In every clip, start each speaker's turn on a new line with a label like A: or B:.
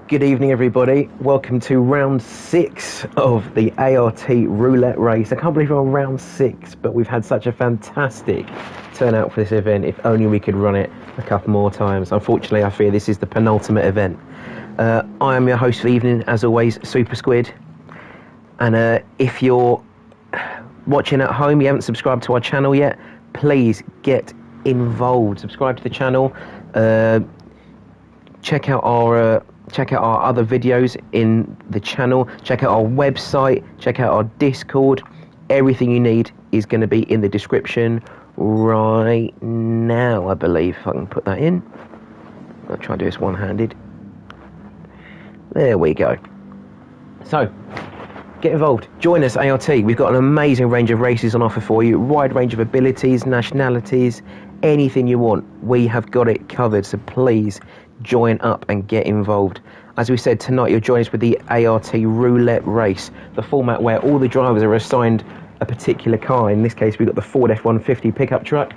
A: Good evening, everybody. Welcome to round 6 of the ART Roulette Race. I can't believe we're on round 6, but we've had such a fantastic turnout for this event. If only we could run it a couple more times. Unfortunately, I fear this is the penultimate event. I am your host for the evening, as always, SuperSquid. And if you're watching at home, you haven't subscribed to our channel yet, please get involved. Subscribe to the channel. Check out our other videos in the channel. Check out our website. Check out our Discord. Everything you need is going to be in the description right now, I believe. If I can put that in. I'll try to do this one-handed. There we go. So, get involved. Join us, ART. We've got an amazing range of races on offer for you. Wide range of abilities, nationalities, anything you want. We have got it covered, so please join up and get involved. As we said, tonight you'll join us with the ART Roulette Race, the format where all the drivers are assigned a particular car. In this case, we've got the Ford F-150 pickup truck,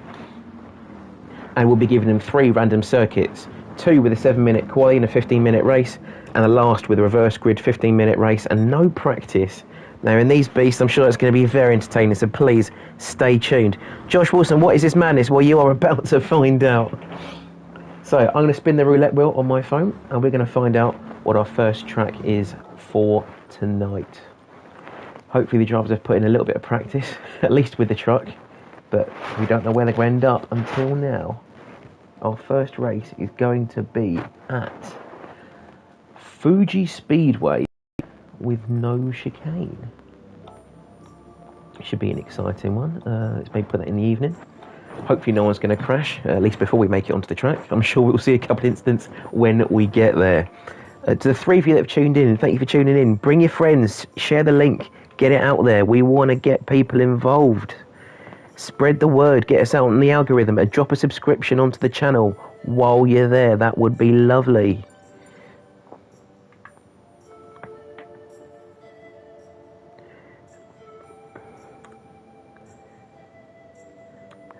A: and we'll be giving them 3 random circuits, 2 with a 7-minute quali and a 15-minute race, and a last with a reverse grid 15-minute race and no practice. Now, in these beasts, I'm sure it's going to be very entertaining, so please stay tuned. Josh Wilson, what is this madness? Well, you are about to find out. So, I'm going to spin the roulette wheel on my phone, and we're going to find out what our first track is for tonight. Hopefully the drivers have put in a little bit of practice, at least with the truck, but we don't know where they're going to end up until now. Our first race is going to be at Fuji Speedway with no chicane. It should be an exciting one. Let's maybe put that in the evening. Hopefully no one's going to crash, at least before we make it onto the track. I'm sure we'll see a couple of incidents when we get there. To the 3 of you that have tuned in, thank you for tuning in. Bring your friends, share the link, get it out there. We want to get people involved. Spread the word, get us out on the algorithm, and drop a subscription onto the channel while you're there. That would be lovely.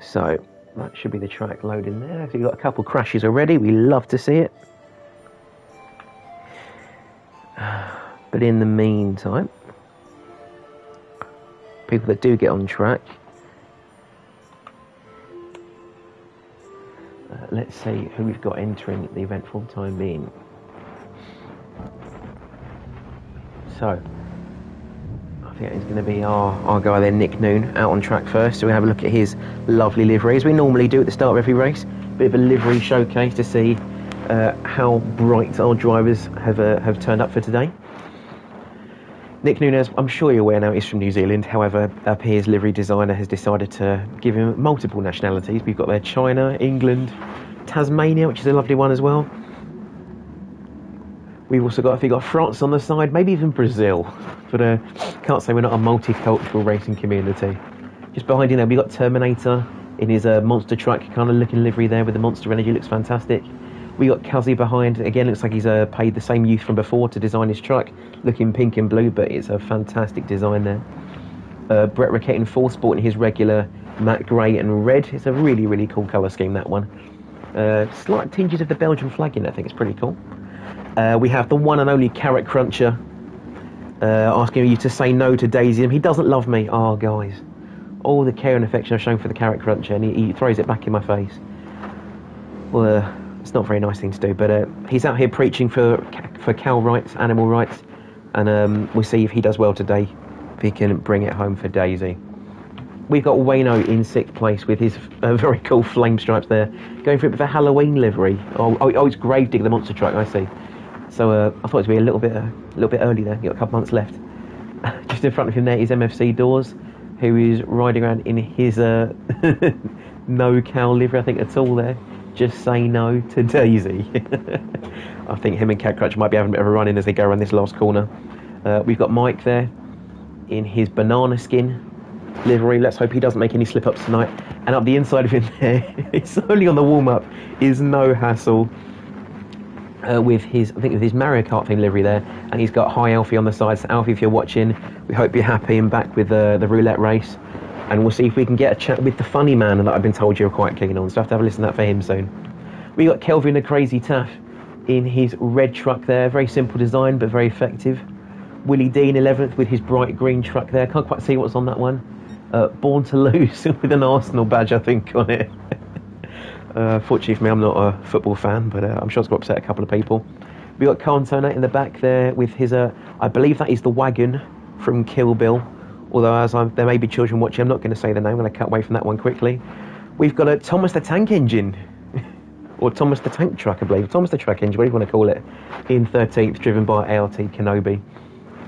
A: So, that should be the track loading there. So you've got a couple crashes already. We love to see it. But in the meantime, people that do get on track, let's see who we've got entering the event for the time being. So, I think it's going to be our guy there, Nick Noon, out on track first. So we have a look at his lovely livery, as we normally do at the start of every race. Bit of a livery showcase to see how bright our drivers have turned up for today. Nick Nunes, I'm sure you're aware now, is from New Zealand. However, his livery designer has decided to give him multiple nationalities. We've got there China, England, Tasmania, which is a lovely one as well. We've also got, I think, France on the side, maybe even Brazil. But can't say we're not a multicultural racing community. Just behind him there, we've got Terminator in his monster truck kind of looking livery there with the Monster Energy. Looks fantastic. We got Cuzzy behind. Again, looks like he's paid the same youth from before to design his truck. Looking pink and blue, but it's a fantastic design there. Brett Rickett in full, sporting his regular matte grey and red. It's a really, really cool colour scheme, that one. Slight tinges of the Belgian flag in it. I think it's pretty cool. We have the one and only Carrot Cruncher asking you to say no to Daisy. He doesn't love me. Oh, guys. All the care and affection I've shown for the Carrot Cruncher, and he throws it back in my face. Well, it's not a very nice thing to do, but he's out here preaching for cow rights, animal rights, and we'll see if he does well today, if he can bring it home for Daisy. We've got Wayno in 6th place with his very cool flame stripes there, going for it with a Halloween livery. Oh, it's Gravedigger, the monster truck, I see. So I thought it would be a little bit early there. You've got a couple months left. Just in front of him there is MFC Doors, who is riding around in his no cow livery, I think, at all there. Just say no to Daisy. I think him and Cat Crutch might be having a bit of a run in as they go around this last corner. We've got Mike there in his banana skin livery. Let's hope he doesn't make any slip-ups tonight. And up the inside of him there, it's only on the warm-up, is No Hassle. With his Mario Kart theme livery there, and he's got Hi Alfie on the side. So Alfie, if you're watching, we hope you're happy and back with the roulette race. And we'll see if we can get a chat with the funny man that I've been told you're quite keen on. So I have to have a listen to that for him soon. We got Kelvin the Crazy Taff in his red truck there. Very simple design, but very effective. Willie Dean 11th with his bright green truck there. Can't quite see what's on that one. Born to Lose with an Arsenal badge, I think, on it. Fortunately for me, I'm not a football fan, but I'm sure it's going to upset a couple of people. We got Cantona in the back there with his, I believe that is the wagon from Kill Bill. Although there may be children watching, I'm not going to say the name. I'm going to cut away from that one quickly. We've got a Thomas the Tank Engine. Or Thomas the Tank Truck, I believe. Thomas the Truck Engine, whatever you want to call it. In 13th, driven by ART Kenobi.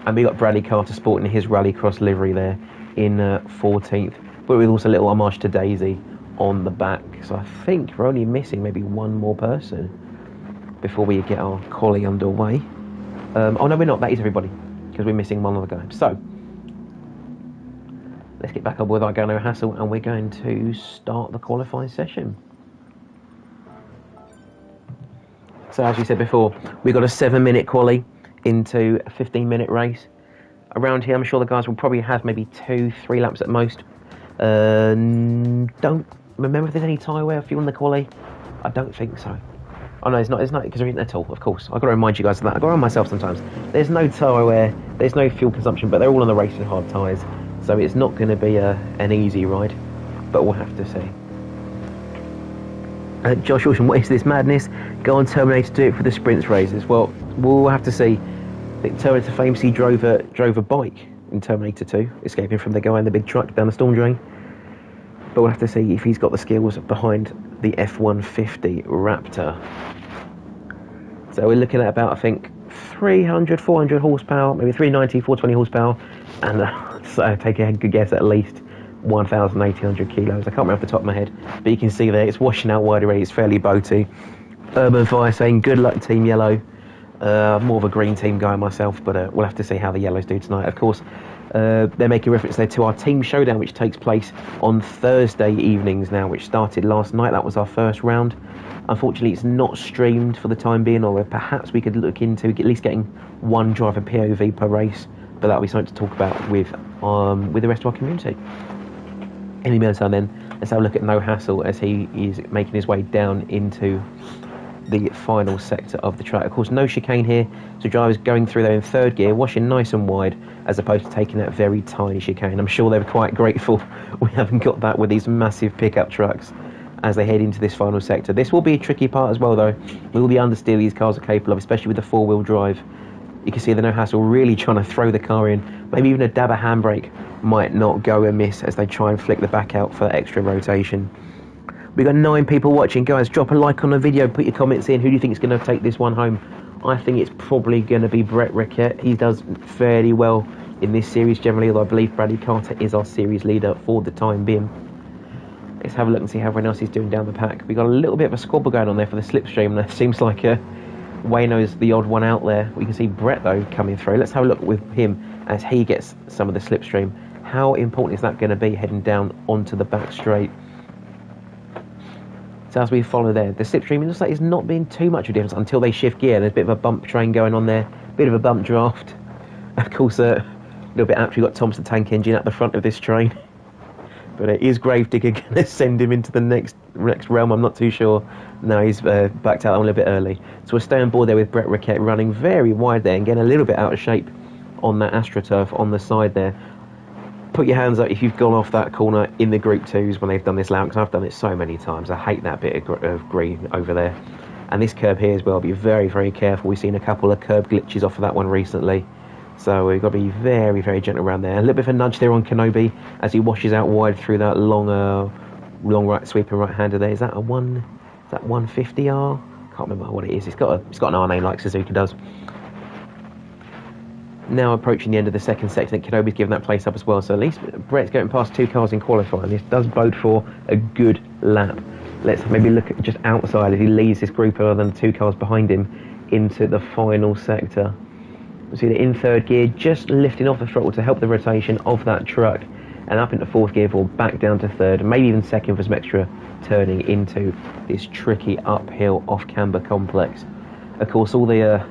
A: And we got Bradley Carter sporting his Rallycross livery there in 14th. But with also a little homage to Daisy on the back. So I think we're only missing maybe one more person before we get our collie underway. Oh no, we're not. That is everybody, because we're missing one other guy. So let's get back up with our go no hassle, and we're going to start the qualifying session. So as we said before, we've got a 7-minute quali into a 15-minute race. Around here, I'm sure the guys will probably have maybe 2-3 laps at most. Don't remember if there's any tyre wear fuel in the quali. I don't think so. Oh no, it's not because there isn't at all, of course. I've got to remind you guys of that. I've got to remind myself sometimes. There's no tyre wear, there's no fuel consumption, but they're all on the racing hard tyres. So it's not going to be an easy ride, but we'll have to see. Josh Orson, what is this madness? Go on Terminator, do it for the sprints races. Well, we'll have to see. I think Terminator famously drove a bike in Terminator 2, escaping from the guy in the big truck down the storm drain. But we'll have to see if he's got the skills behind the F-150 Raptor. So we're looking at about, I think, 300, 400 horsepower, maybe 390, 420 horsepower, and so take a good guess, at least 1,800 kilos. I can't remember off the top of my head, but you can see there it's washing out wide already. It's fairly boaty. Urban Fire saying good luck Team Yellow. More of a green team guy myself, but we'll have to see how the Yellows do tonight. Of course, they're making reference there to our team showdown, which takes place on Thursday evenings now, which started last night. That was our first round. Unfortunately, it's not streamed for the time being, or perhaps we could look into at least getting one driver POV per race, but that'll be something to talk about with the rest of our community. In the meantime then, let's have a look at No Hassle as he is making his way down into the final sector of the track. Of course, no chicane here, so drivers going through there in third gear, washing nice and wide, as opposed to taking that very tiny chicane. I'm sure they're quite grateful we haven't got that with these massive pickup trucks as they head into this final sector. This will be a tricky part as well, though. We will be understeer these cars are capable of, especially with the four-wheel drive. You can see the No Hassle really trying to throw the car in. Maybe even a dab of handbrake might not go amiss as they try and flick the back out for extra rotation. We've got 9 people watching. Guys, drop a like on the video, put your comments in. Who do you think is going to take this one home? I think it's probably going to be Brett Rickett. He does fairly well in this series generally, although I believe Bradley Carter is our series leader for the time being. Let's have a look and see how everyone else is doing down the pack. We've got a little bit of a squabble going on there for the slipstream. That seems like Wayno's the odd one out there. We can see Brett, though, coming through. Let's have a look with him as he gets some of the slipstream. How important is that going to be heading down onto the back straight? So as we follow there, the slipstream looks like it's not being too much of a difference until they shift gear. There's a bit of a bump train going on there, a bit of a bump draft. Of course, a little bit after we've got Thomas the Tank Engine at the front of this train. But is Gravedigger going to send him into the next realm? I'm not too sure. No, he's backed out a little bit early. So we'll stay on board there with Brett Rickett running very wide there and getting a little bit out of shape on that AstroTurf on the side there. Put your hands up if you've gone off that corner in the Group 2s when they've done this lap, because I've done it so many times. I hate that bit of green over there. And this curb here as well, be very, very careful. We've seen a couple of curb glitches off of that one recently. So we've got to be very, very gentle around there. A little bit of a nudge there on Kenobi as he washes out wide through that long right sweeping right-hander there. Is that 150R? Can't remember what it is. It's got an R name like Suzuka does. Now approaching the end of the second sector, Kenobi's given that place up as well. So at least Brett's going past 2 cars in qualifying. This does bode for a good lap. Let's maybe look at just outside as he leads this group other than 2 cars behind him into the final sector. You see that in third gear, just lifting off the throttle to help the rotation of that truck, and up into fourth gear for back down to third, maybe even second for some extra turning into this tricky uphill off-camber complex. Of course, all the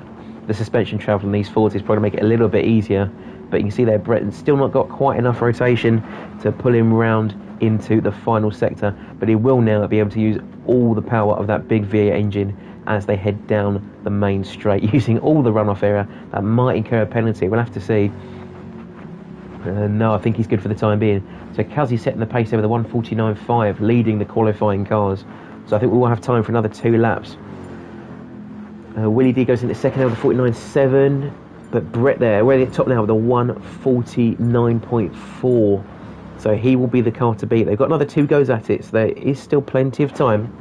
A: suspension travel on these Fords is probably make it a little bit easier, but you can see there Brett's still not got quite enough rotation to pull him round into the final sector, but he will now be able to use all the power of that big V8 engine as they head down the main straight, using all the runoff area. That might incur a penalty. We'll have to see. No, I think he's good for the time being. So Cuzzy's setting the pace over the 1:49.5, leading the qualifying cars. So I think we will have time for another 2 laps. Willie D goes into second over the 49.7, but Brett there, we're at the top now with a 1:49.4. So he will be the car to beat. They've got another 2 goes at it, so there is still plenty of time.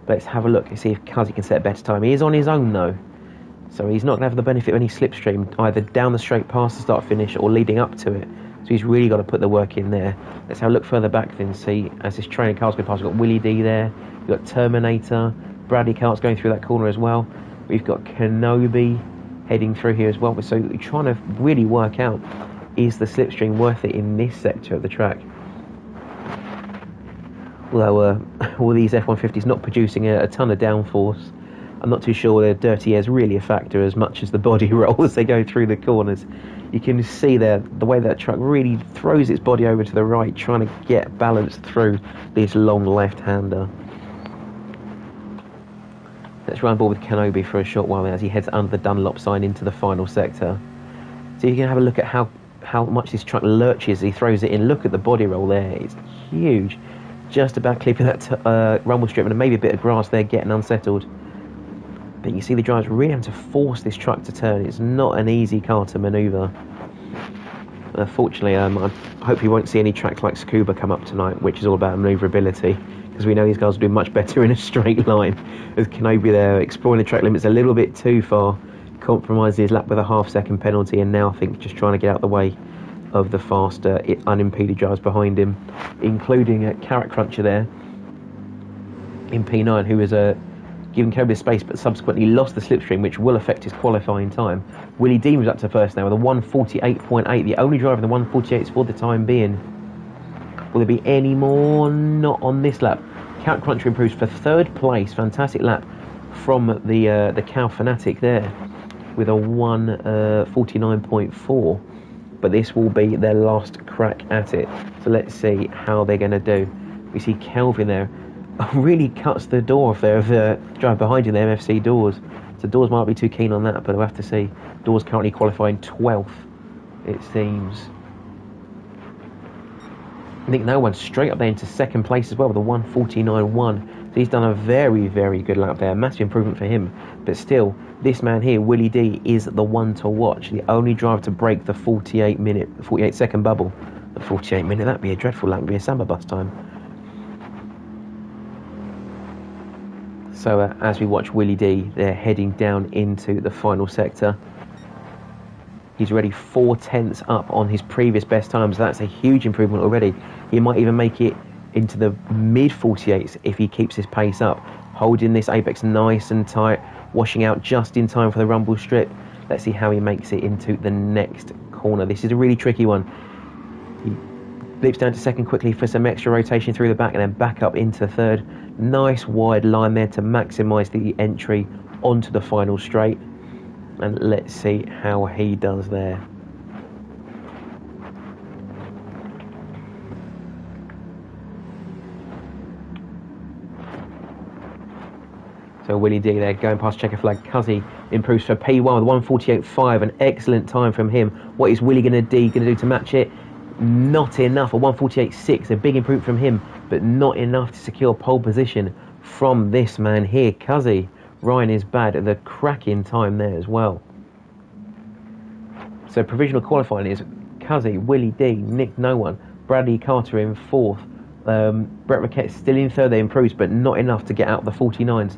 A: Let's have a look and see if Cuzzy can set a better time. He is on his own though, so he's not going to have the benefit of any slipstream, either down the straight past the start finish or leading up to it. So he's really got to put the work in there. Let's have a look further back then, see as this training car's going past. We've got Willie D there, we've got Terminator, Bradley Cart's going through that corner as well. We've got Kenobi heading through here as well. So we're trying to really work out, is the slipstream worth it in this sector of the track? Although all these F-150s not producing a ton of downforce, I'm not too sure whether dirty air is really a factor as much as the body roll as they go through the corners. You can see there the way that truck really throws its body over to the right, trying to get balanced through this long left-hander. Let's run ball with Kenobi for a short while as he heads under the Dunlop sign into the final sector. So you can have a look at how much this truck lurches as he throws it in. Look at the body roll there, it's huge. Just about clipping that rumble strip and maybe a bit of grass there getting unsettled. But you see the drivers really having to force this truck to turn. It's not an easy car to manoeuvre. Fortunately, I hope you won't see any track like Scuba come up tonight, which is all about manoeuvrability, because we know these guys will do much better in a straight line. As Kenobi there, exploring the track limits a little bit too far, compromising his lap with a half-second penalty, and now I think just trying to get out of the way of the faster, unimpeded drivers behind him, including a Carrot Cruncher there in P9, who was giving Kobe space but subsequently lost the slipstream, which will affect his qualifying time. Willie Dean was up to first now with a 1:48.8, the only driver in the 1:48s for the time being. Will there be any more? Not on this lap. Carrot Cruncher improves for third place, fantastic lap from the Cow Fanatic there with a 1:49.4. But this will be their last crack at it. So let's see how they're going to do. We see Kelvin there. Really cuts the door off there of the drive behind you, the MFC Doors. So Doors might not be too keen on that, but we'll have to see. Doors currently qualifying 12th, it seems. Nick Nolan straight up there into second place as well with a 1:49.1. So he's done a very, very good lap there. Massive improvement for him. But still, this man here, Willie D, is the one to watch. The only driver to break the 48-second bubble. The 48-minute, that'd be a dreadful lap. That'd be a Samba bus time. So as we watch Willie D, they're heading down into the final sector. He's already 4/10 up on his previous best times. That's a huge improvement already. He might even make it into the mid-48s if he keeps his pace up. Holding this apex nice and tight, washing out just in time for the rumble strip. Let's see how he makes it into the next corner. This is a really tricky one. He blips down to second quickly for some extra rotation through the back and then back up into third. Nice wide line there to maximise the entry onto the final straight. And let's see how he does there. So Willie D there going past checker flag. Cuzzy improves for P1 with 1:48.5, an excellent time from him. What is Willie going to do to match it? Not enough. A 1:48.6, a big improvement from him, but not enough to secure pole position from this man here, Cuzzy. Ryan is bad at the cracking time there as well. So provisional qualifying is Cuzzy, Willie D, Nick No One, Bradley Carter in fourth. Brett Rickett still in third, they improves, but not enough to get out the 49s.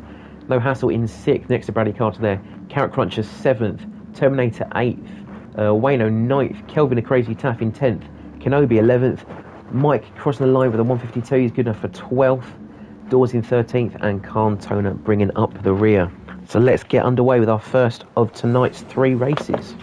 A: No Hassle in sixth, next to Bradley Carter there. Carrot Cruncher seventh, Terminator eighth, Wayno ninth, Kelvin the Crazy Taff in 10th, Kenobi 11th, Mike crossing the line with a 1:52, he's good enough for 12th, Doors in 13th, and Cantona bringing up the rear. So let's get underway with our first of tonight's 3 races.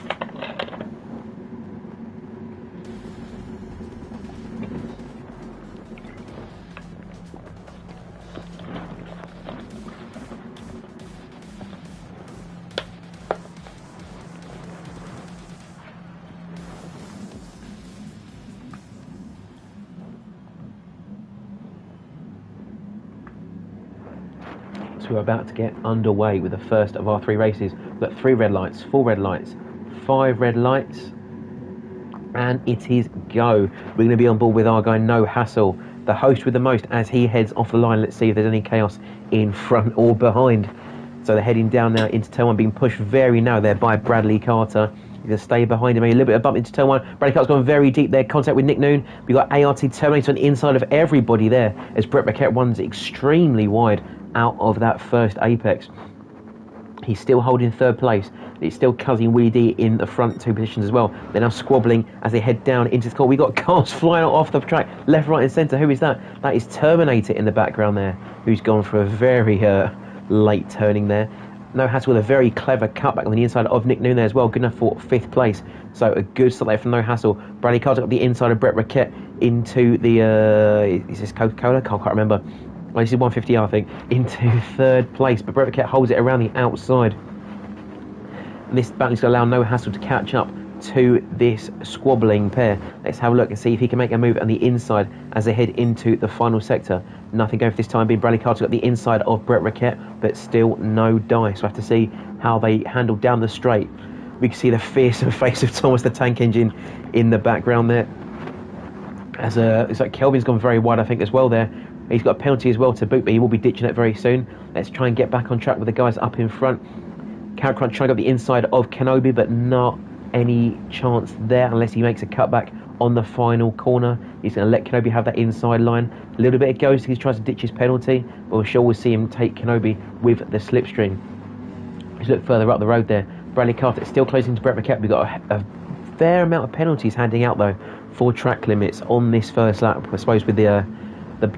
A: So we're about to get underway with the first of our 3 races. We've got 3 red lights, 4 red lights, 5 red lights, and it is go. We're going to be on board with our guy No Hassle, the host with the most, as he heads off the line. Let's see if there's any chaos in front or behind. So they're heading down now into turn 1, being pushed very narrow there by Bradley Carter. He's going to stay behind him, a little bit of bump into turn 1. Bradley Carter's gone very deep there, contact with Nick Noon. We've got ART Terminator on the inside of everybody there, as Brett Raquette runs extremely wide out of that first apex. He's still holding 3rd place. It's still Cuzzy and Willie D in the front 2 positions as well. They're now squabbling as they head down into the corner. We've got cars flying off the track, left, right and centre. Who is that? That is Terminator in the background there, who's gone for a very late turning there. No Hassle with a very clever cutback on the inside of Nick Noon there as well. Good enough for 5th place. So a good start there from No Hassle. Bradley Carter got the inside of Brett Raquette into the... is this Coca-Cola? I can't remember. Well, this is 150, I think. Into 3rd place. But Brett Raquette holds it around the outside. And this battle is going to allow No Hassle to catch up to this squabbling pair. Let's have a look and see if he can make a move on the inside as they head into the final sector. Nothing going for this time being. Bradley Carter got the inside of Brett Raquette, but still no dice. We'll have to see how they handle down the straight. We can see the fearsome face of Thomas the Tank Engine in the background there. As it's like Kelvin's gone very wide, I think, as well there. He's got a penalty as well to boot, but he will be ditching it very soon. Let's try and get back on track with the guys up in front. Carrot Crunch trying to get the inside of Kenobi, but not any chance there unless he makes a cutback on the final corner. He's going to let Kenobi have that inside line. A little bit of ghosting, he tries to ditch his penalty, but we're sure we'll see him take Kenobi with the slipstream. Let's look further up the road there. Bradley Carter is still closing to Brett Raquette. We've got a fair amount of penalties handing out though for track limits on this first lap, I suppose, with the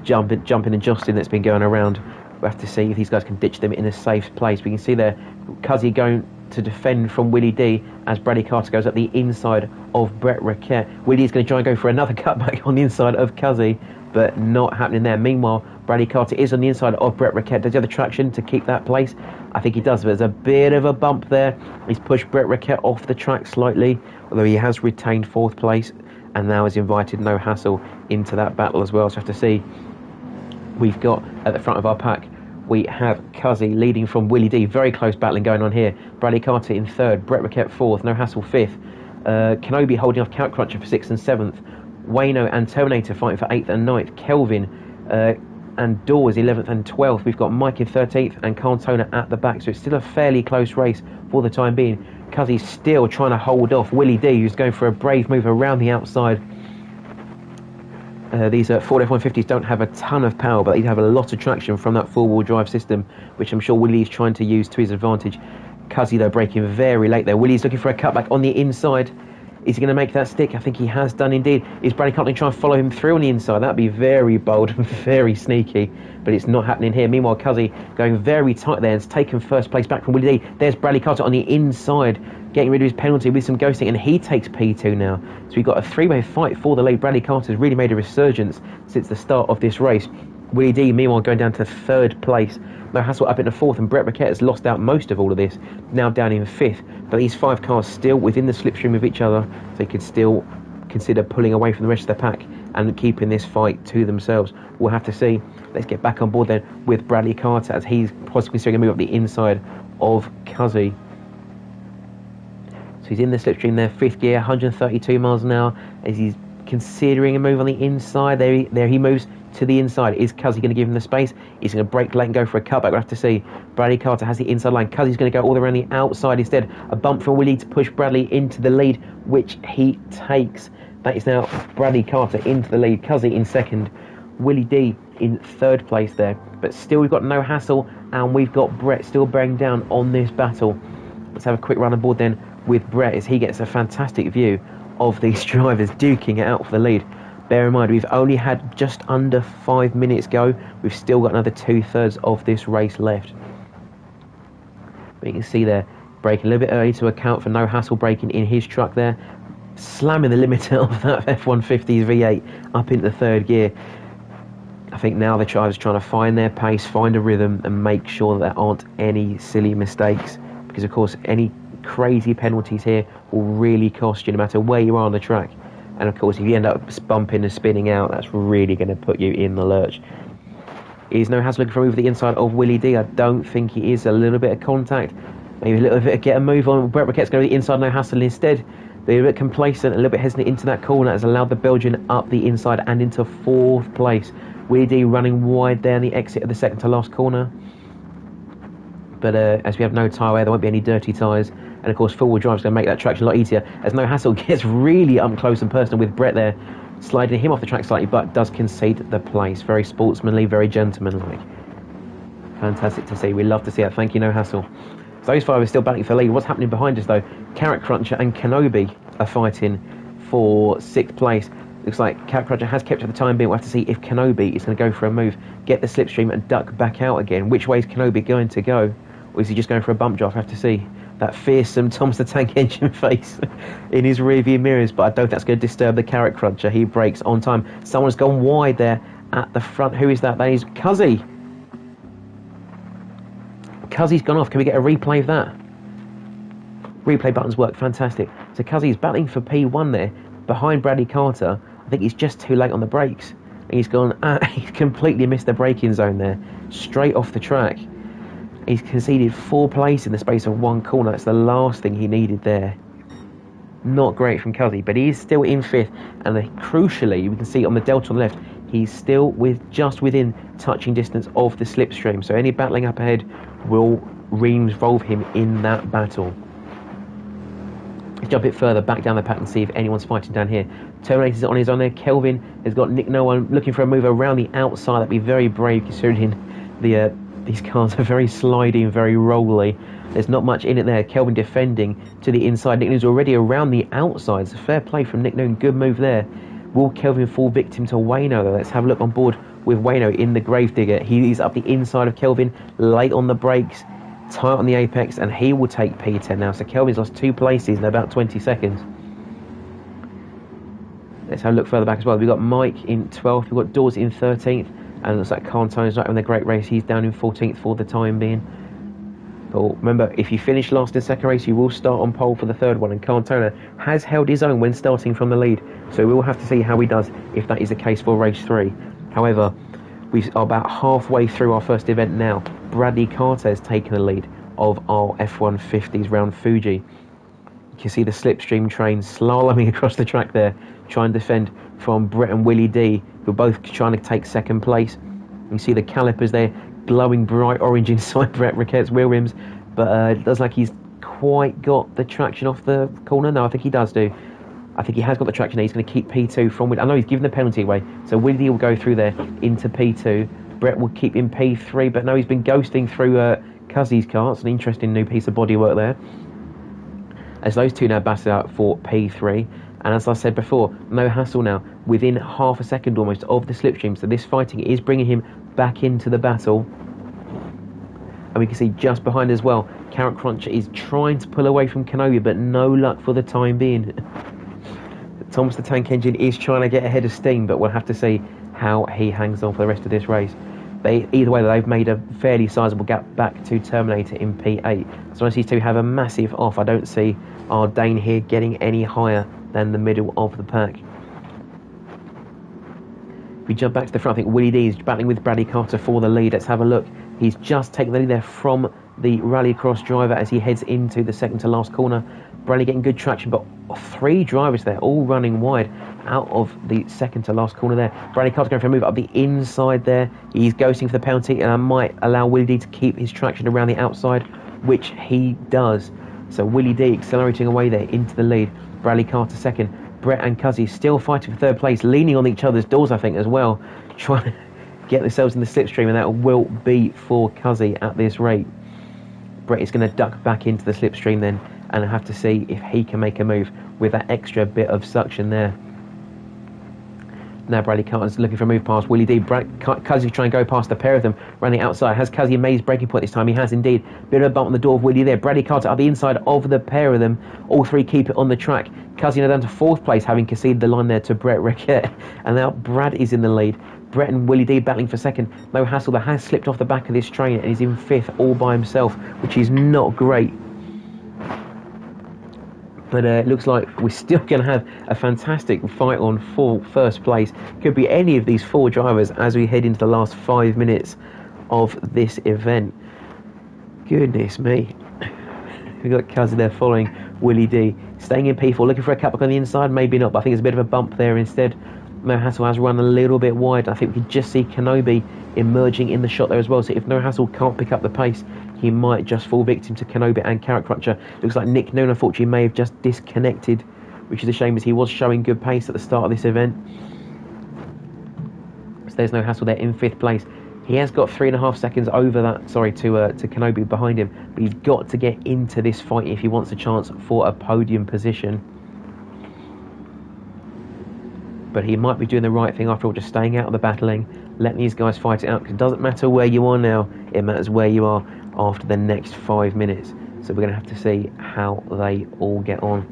A: jumping and jostling that's been going around. We'll have to see if these guys can ditch them in a safe place. We can see there Cuzzy going to defend from Willie D as Bradley Carter goes up the inside of Brett Raquette. Willie is going to try and go for another cutback on the inside of Cuzzy, but not happening there. Meanwhile, Bradley Carter is on the inside of Brett Raquette. Does he have the traction to keep that place? I think he does, but there's a bit of a bump there. He's pushed Brett Raquette off the track slightly, although he has retained 4th place and now has invited No Hassle into that battle as well. So we have to see. We've got at the front of our pack, we have Cuzzy leading from Willie D. Very close battling going on here. Bradley Carter in 3rd, Brett Raquette 4th, No Hassle 5th. Kenobi holding off Count Cruncher for 6th and 7th. Wayno and Terminator fighting for 8th and 9th. Kelvin and Dawes 11th and 12th. We've got Mike in 13th and Cantona at the back. So it's still a fairly close race for the time being. Cuzzy's still trying to hold off Willie D, who's going for a brave move around the outside. These Ford F-150s don't have a ton of power, but they have a lot of traction from that 4-wheel drive system, which I'm sure Willie's trying to use to his advantage. Cuzzy, though, braking very late there. Willie's looking for a cutback on the inside. Is he going to make that stick? I think he has done indeed. Is Bradley Carter trying to follow him through on the inside? That'd be very bold and very sneaky, but it's not happening here. Meanwhile, Cuzzy going very tight there and has taken 1st place back from Willie D. There's Bradley Carter on the inside, getting rid of his penalty with some ghosting, and he takes P2 now. So we've got a 3-way fight for the lead. Bradley Carter's really made a resurgence since the start of this race. Willie D, meanwhile, going down to 3rd place. No Hassle up into 4th, and Brett Raquette has lost out most of all of this, now down in 5th. But these 5 cars still within the slipstream of each other, so they could still consider pulling away from the rest of the pack and keeping this fight to themselves. We'll have to see. Let's get back on board then with Bradley Carter, as he's possibly considering a move up the inside of Cuzzy. So he's in the slipstream there, 5th gear, 132 miles an hour, as he's considering a move on the inside. There he moves to the inside. Is Cuzzy going to give him the space? He's going to brake late and go for a cutback. We'll have to see. Bradley Carter has the inside line. Cuzzy's going to go all the way around the outside instead. A bump from Willie to push Bradley into the lead, which he takes. That is now Bradley Carter into the lead. Cuzzy in 2nd. Willie D in 3rd place there. But still we've got No Hassle, and we've got Brett still bearing down on this battle. Let's have a quick run aboard then with Brett, as he gets a fantastic view of these drivers duking it out for the lead. Bear in mind, we've only had just under 5 minutes go. We've still got another 2/3 of this race left. But you can see there, braking a little bit early to account for No Hassle braking in his truck there. Slamming the limiter of that F-150's V8 up into 3rd gear. I think now the drivers trying to find their pace, find a rhythm, and make sure that there aren't any silly mistakes. Because, of course, any crazy penalties here will really cost you no matter where you are on the track. And of course, if you end up bumping and spinning out, that's really going to put you in the lurch. Is No Hassle looking for a move at the inside of Willie D? I don't think he is. A little bit of contact, maybe a little bit of get a move on. Brett Riquette's going to the inside, No Hassle instead. They're a bit complacent, a little bit hesitant into that corner, has allowed the Belgian up the inside and into 4th place. Willie D running wide there in the exit of the second to last corner. But as we have no tyre wear, there won't be any dirty tyres. And of course, four-wheel drive is going to make that traction a lot easier, as No Hassle gets really up close and personal with Brett there, sliding him off the track slightly, but does concede the place. Very sportsmanly, very gentlemanlike. Fantastic to see. We love to see that. Thank you, No Hassle. So those five are still battling for the lead. What's happening behind us, though? Carrot Cruncher and Kenobi are fighting for 6th place. Looks like Carrot Cruncher has kept at the time being. We'll have to see if Kenobi is going to go for a move, get the slipstream and duck back out again. Which way is Kenobi going to go? Or is he just going for a bump job? I have to see. That fearsome Thomas the Tank Engine face in his rearview mirrors, but I don't think that's going to disturb the Carrot Cruncher. He brakes on time. Someone's gone wide there at the front. Who is that? That is Cuzzy. Cuzzy's gone off. Can we get a replay of that? Replay buttons work. Fantastic. So Cuzzy's battling for P1 there behind Bradley Carter. I think he's just too late on the brakes. And he's gone. He's completely missed the braking zone there. Straight off the track. He's conceded 4 places in the space of 1 corner. That's the last thing he needed there. Not great from Cuzzy, but he is still in 5th. And crucially, we can see on the delta on the left, he's still just within touching distance of the slipstream. So any battling up ahead will re-involve him in that battle. Let's jump a bit further back down the pack and see if anyone's fighting down here. Terminator's on his own there. Kelvin has got Nick Noah looking for a move around the outside. That'd be very brave considering these cars are very sliding, very rolly. There's not much in it there. Kelvin defending to the inside. Nick Noon's already around the outside. It's a fair play from Nick Noon. Good move there. Will Kelvin fall victim to Wayno though? Let's have a look on board with Wayno in the Gravedigger. He is up the inside of Kelvin, late on the brakes, tight on the apex, and he will take P10 now. So Kelvin's lost 2 places in about 20 seconds. Let's have a look further back as well. We've got Mike in 12th. We've got Dawes in 13th. And it looks like Cantone's not having a great race. He's down in 14th for the time being. But remember, if you finish last in the second race, you will start on pole for the third one. And Cantona has held his own when starting from the lead. So we will have to see how he does if that is the case for race 3. However, we are about halfway through our first event now. Bradley Carter has taken the lead of our F-150s round Fuji. You can see the slipstream train slaloming across the track there, trying to defend from Brett and Willie D, who are both trying to take second place. You see the calipers there glowing bright orange inside Brett Riquette's wheel rims, but it does like he's quite got the traction off the corner. No, I think he does do. I think he has got the traction there. He's going to keep P2 from... I know he's given the penalty away, so Willie D will go through there into P2. Brett will keep in P3, but no, he's been ghosting through Cuzzy's car. It's an interesting new piece of bodywork there. As those two now battle out for P3. And as I said before, No Hassle now within half a second almost of the slipstream. So this fighting is bringing him back into the battle. And we can see just behind as well, Carrot Cruncher is trying to pull away from Kenobi, but no luck for the time being. Thomas the Tank Engine is trying to get ahead of steam, but we'll have to see how he hangs on for the rest of this race. Either way, they've made a fairly sizable gap back to Terminator in P8. So unless these two have a massive off, I don't see our Dane here getting any higher than the middle of the pack. If we jump back to the front, I think Willie D is battling with Bradley Carter for the lead. Let's have a look. He's just taken the lead there from the rallycross driver as he heads into the second to last corner. Bradley getting good traction, but 3 drivers there, all running wide out of the second to last corner there. Bradley Carter going for a move up the inside there. He's ghosting for the penalty, and I might allow Willie D to keep his traction around the outside, which he does. So Willie D accelerating away there into the lead. Bradley Carter second. Brett and Cuzzy still fighting for third place, leaning on each other's doors, I think, as well, trying to get themselves in the slipstream, and that will be for Cuzzy at this rate. Brett is going to duck back into the slipstream then, and have to see if he can make a move with that extra bit of suction there. Now Bradley Carter's looking for a move past Willie D. Cuzzy trying to go past the pair of them, running outside. Has Cuzzy made his breaking point this time? He has indeed. Bit of a bump on the door of Willie there. Bradley Carter at the inside of the pair of them. All 3 keep it on the track. Cuzzy now down to 4th place, having conceded the line there to Brett Riquette. And now Brad is in the lead. Brett and Willie D battling for second. No Hassle that has slipped off the back of this train and is in 5th all by himself, which is not great. But it looks like we're still going to have a fantastic fight on for first place. Could be any of these 4 drivers as we head into the last 5 minutes of this event. Goodness me. We've got Cuzzy there following Willie D. Staying in P4, looking for a cutback on the inside. Maybe not, but I think there's a bit of a bump there instead. No Hassle has run a little bit wide. I think we could just see Kenobi emerging in the shot there as well. So if No Hassle can't pick up the pace, he might just fall victim to Kenobi and Carrot Cruncher. Looks like Nick Noon, unfortunately, may have just disconnected, which is a shame as he was showing good pace at the start of this event. So there's No Hassle there in 5th place. He has got 3.5 seconds over that, to Kenobi behind him. But he's got to get into this fight if he wants a chance for a podium position. But he might be doing the right thing after all, just staying out of the battling, letting these guys fight it out. Because it doesn't matter where you are now, it matters where you are after the next 5 minutes. So we're going to have to see how they all get on.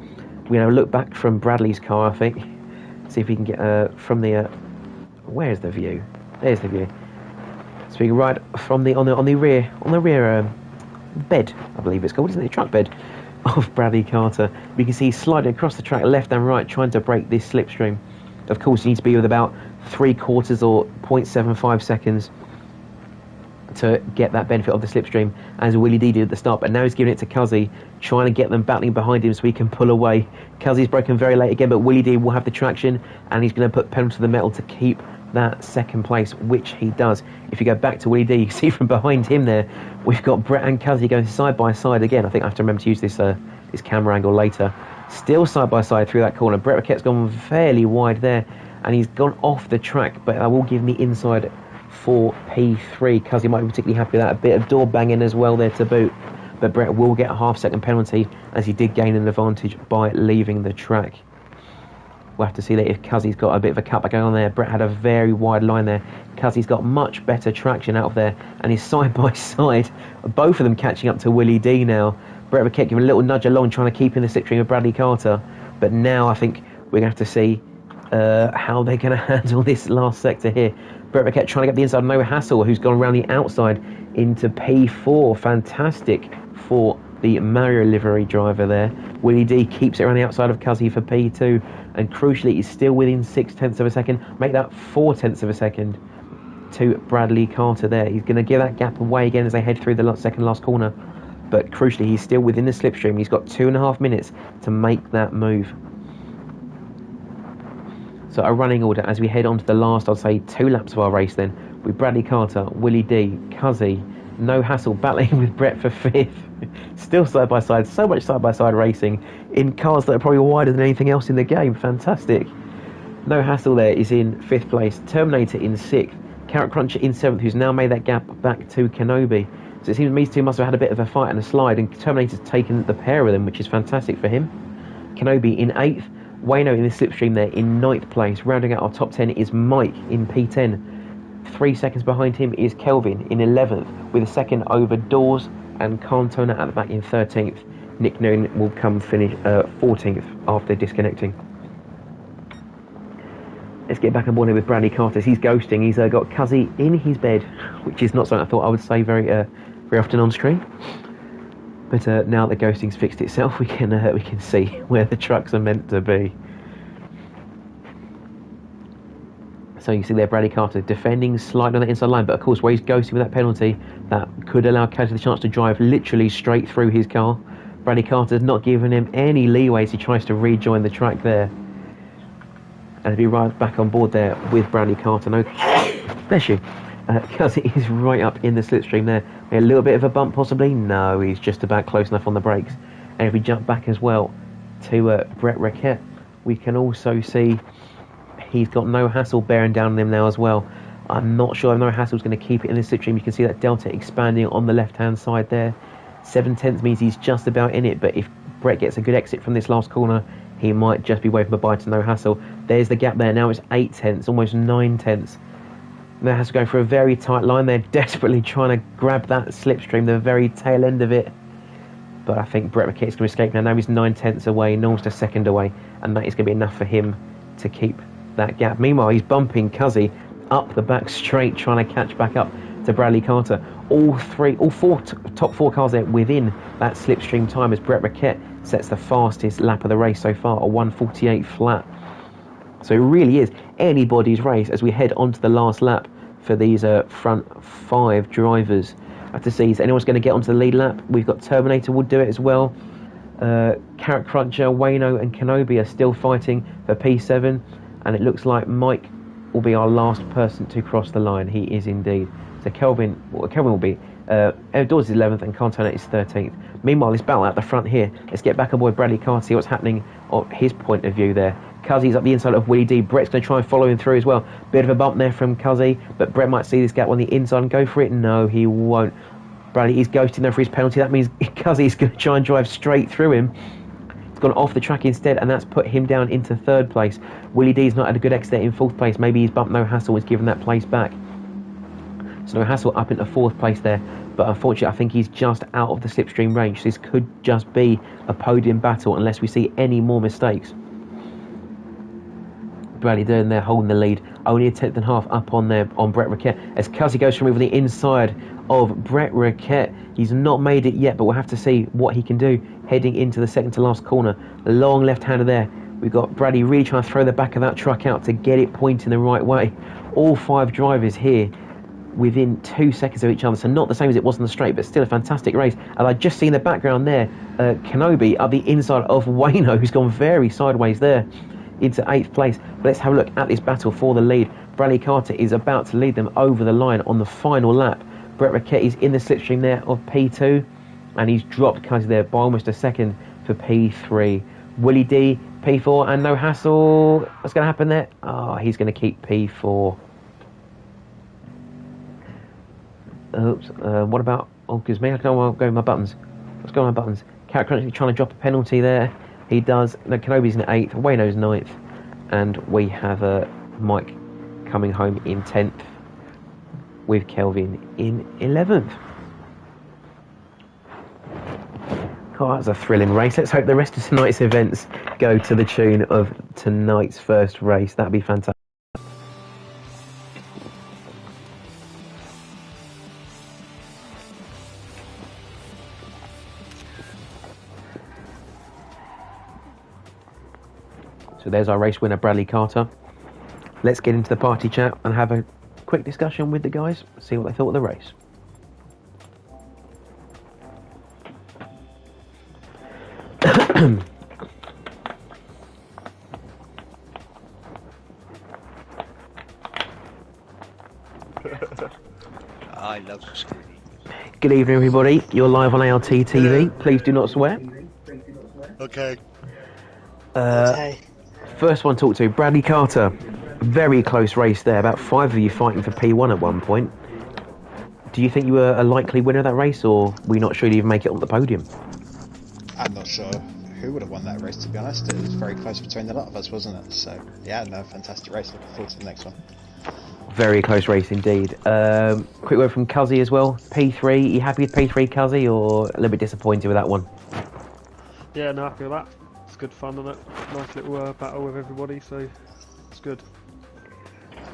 A: We're going to look back from Bradley's car, I think. See if we can get from the... where's the view? There's the view. So we can ride from the on the rear bed, I believe it's called, isn't it? Truck bed of Bradley Carter. We can see he's sliding across the track left and right, trying to break this slipstream. Of course, you need to be with about 3/4 or 0.75 seconds to get that benefit of the slipstream, as Willie D did at the start. But now he's giving it to Cuzzy, trying to get them battling behind him so he can pull away. Cuzzy's broken very late again, but Willie D will have the traction, and he's going to put pedal to the metal to keep that 2nd place, which he does. If you go back to Willie D, you can see from behind him there, we've got Brett and Cuzzy going side by side again. I think I have to remember to use this camera angle later. Still side by side through that corner. Brett Riquette's gone fairly wide there, and he's gone off the track, but I will give him the inside for P3. Cuzzy might be particularly happy with that. A bit of door banging as well there to boot, but Brett will get a half-second penalty as he did gain an advantage by leaving the track. We'll have to see that if Cuzzy's got a bit of a cutback going on there. Brett had a very wide line there. Cuzzy's got much better traction out of there, and he's side by side, both of them catching up to Willie D now. Brett Riquette giving a little nudge along, trying to keep in the slipstream of Bradley Carter. But now I think we're going to have to see how they're going to handle this last sector here. Brett Riquette trying to get the inside, No Hassle, who's gone around the outside into P4. Fantastic for the Mario livery driver there. Willie D keeps it around the outside of Cuzzy for P2. And crucially, he's still within 0.6 of a second. Make that 0.4 of a second to Bradley Carter there. He's going to give that gap away again as they head through the second last corner. But crucially, he's still within the slipstream. He's got 2.5 minutes to make that move. So a running order as we head on to the last, I'd say, 2 laps of our race then, with Bradley Carter, Willie D, Cuzzy, No Hassle battling with Brett for 5th. Still side by side, so much side by side racing in cars that are probably wider than anything else in the game. Fantastic. No Hassle there is in 5th place, Terminator in 6th, Carrot Cruncher in 7th, who's now made that gap back to Kenobi. So it seems these two must have had a bit of a fight and a slide, and Terminator's taken the pair of them, which is fantastic for him. Kenobi in 8th, Wayno in the slipstream there in 9th place. Rounding out our top 10 is Mike in P10. 3 seconds behind him is Kelvin in 11th, with a second over Dawes and Cantona at the back in 13th. Nick Noon will come finish 14th after disconnecting. Let's get back on board here with Bradley Carter. He's ghosting. He's got Cuzzy in his bed, which is not something I thought I would say very often on screen. But now that ghosting's fixed itself, we can see where the trucks are meant to be. So you see there, Bradley Carter defending slightly on the inside line, but of course where he's ghosting with that penalty, that could allow Cuzzy the chance to drive literally straight through his car. Bradley Carter's not giving him any leeway as he tries to rejoin the track there. And to be right back on board there with Bradley Carter. No, bless you. Cuzzy is right up in the slipstream there. A little bit of a bump possibly. No, he's just about close enough on the brakes. And if we jump back as well to Brett Riquette, we can also see he's got No Hassle bearing down on him now as well. I'm not sure if No Hassle's going to keep it in the slipstream. You can see that delta expanding on the left-hand side there. 7/10 means he's just about in it, but if Brett gets a good exit from this last corner, he might just be waving bye-bye to No Hassle. There's the gap there. Now it's 8/10, almost 9/10. No Hassle going for a very tight line. They're desperately trying to grab that slipstream, the very tail end of it. But I think Brett Riquette's going to escape now. Now he's 9/10 away, almost a second away, and that is going to be enough for him to keep that gap. Meanwhile, he's bumping Cuzzy up the back straight, trying to catch back up to Bradley Carter. All four top 4 cars there within that slipstream time as Brett Riquette sets the fastest lap of the race so far, a 1:48 flat. So it really is anybody's race as we head onto the last lap for these front 5 drivers. I have to see, is anyone's going to get onto the lead lap? We've got Terminator would do it as well. Carrot Cruncher, Wayno and Kenobi are still fighting for P7, and it looks like Mike will be our last person to cross the line. He is indeed. So Kelvin will be Dawes is 11th and Cantona is 13th. Meanwhile, this battle at the front here. Let's get back on board Bradley Carter, see what's happening on his point of view there. Cuzzy's up the inside of Willie D. Brett's going to try and follow him through as well. Bit of a bump there from Cuzzy, but Brett might see this gap on the inside and go for it. No, he won't. Bradley is ghosting there for his penalty. That means Cuzzy's going to try and drive straight through him. He's gone off the track instead, and that's put him down into 3rd place. Willie D's not had a good exit in 4th place. Maybe his bump No Hassle was given that place back. So No Hassle up into 4th place there. But unfortunately, I think he's just out of the slipstream range. This could just be a podium battle unless we see any more mistakes. Bradley down there holding the lead, only a 10th and a half up on there on Brett Riquet as Cuzzy goes from over the inside of Brett Riquet. He's not made it yet, but we'll have to see what he can do heading into the second to last corner. The long left-hander there. We've got Bradley really trying to throw the back of that truck out to get it pointing the right way. All 5 drivers here within 2 seconds of each other, so not the same as it was on the straight, but still a fantastic race. And I just see in the background there Kenobi up the inside of Wayno, who's gone very sideways there into 8th place. But let's have a look at this battle for the lead. Bradley Carter is about to lead them over the line on the final lap. Brett Riquet is in the slipstream there of P2, and he's dropped Cuzzy there by almost a second for P3. Willie D, P4, and No Hassle. What's going to happen there? Oh, he's going to keep P4. Oops, what about... Oh, because me, I can't go with my buttons. What's going on with my buttons? Carrot Crunch trying to drop a penalty there. He does. No, Kenobi's in 8th, Wayno's 9th, and we have Mike coming home in 10th with Kelvin in 11th. Oh, that's a thrilling race. Let's hope the rest of tonight's events go to the tune of tonight's first race. That'd be fantastic. So there's our race winner, Bradley Carter. Let's get into the party chat and have a quick discussion with the guys, see what they thought of the race.
B: I love Squiddy.
A: Good evening, everybody. You're live on ART TV. Please do not swear.
B: Okay.
C: Okay.
A: First one to talk to, Bradley Carter. Very close race there. About 5 of you fighting for P1 at one point. Do you think you were a likely winner of that race, or were you not sure you'd even make it on the podium?
C: I'm not sure who would have won that race, to be honest. It was very close between the lot of us, wasn't it? So, yeah, no, fantastic race. Looking forward to the next one.
A: Very close race indeed. Quick word from Cuzzy as well. P3, you happy with P3, Cuzzy, or a little bit disappointed with that one?
D: Yeah, no, happy with that. It's good fun, isn't it? Nice little battle with everybody, so it's good.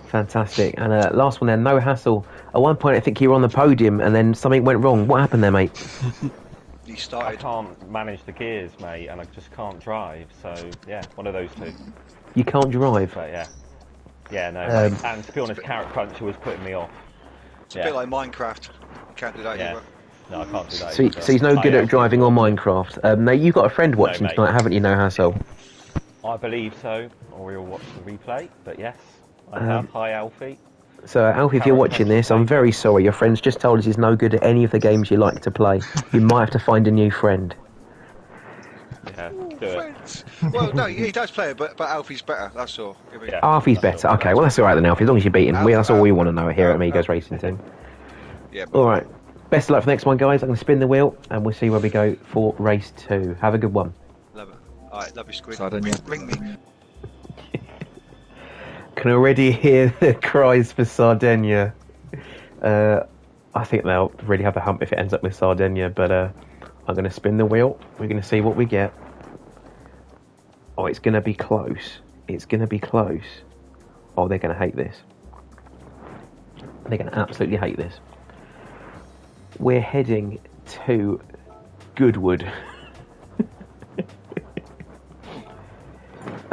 A: Fantastic. And last one there, No Hassle. At one point I think you were on the podium and then something went wrong. What happened there, mate?
B: You started.
E: I can't manage the gears, mate, and I just can't drive, so yeah, one of those two.
A: You can't drive?
E: But yeah. Yeah, no, mate. And to be honest, Carrot Cruncher was putting me off.
B: It's a bit like Minecraft. You can't do that either.
E: No, I can't do that
A: So,
E: either.
A: so he's no good at driving on Minecraft. Now, you've got a friend watching
E: mate.
A: tonight, haven't you, No Hassle?
E: I believe so, or we'll watch the replay, but yes, I have. Hi, Alfie.
A: So, Alfie, if you're watching this, I'm very sorry. Your friend's just told us he's no good at any of the games you like to play. You might have to find a new friend.
E: Yeah, do it.
B: Well, no, he does play it, but Alfie's better, that's all.
E: Yeah.
A: Alfie's better. Okay, well, that's all right then, Alfie, as long as you beat him. That's all we want to know here at Amigos Racing Team.
B: Yeah.
A: All right. Best of luck for the next one, guys. I'm going to spin the wheel, and we'll see where we go for race 2. Have a good one.
B: Love it. Alright, love you, Squid.
F: Sardinia.
B: Ring me.
A: Can already hear the cries for Sardinia. I think they'll really have a hump if it ends up with Sardinia, but I'm going to spin the wheel. We're going to see what we get. Oh, it's going to be close. It's going to be close. Oh, they're going to hate this. They're going to absolutely hate this. We're heading to Goodwood.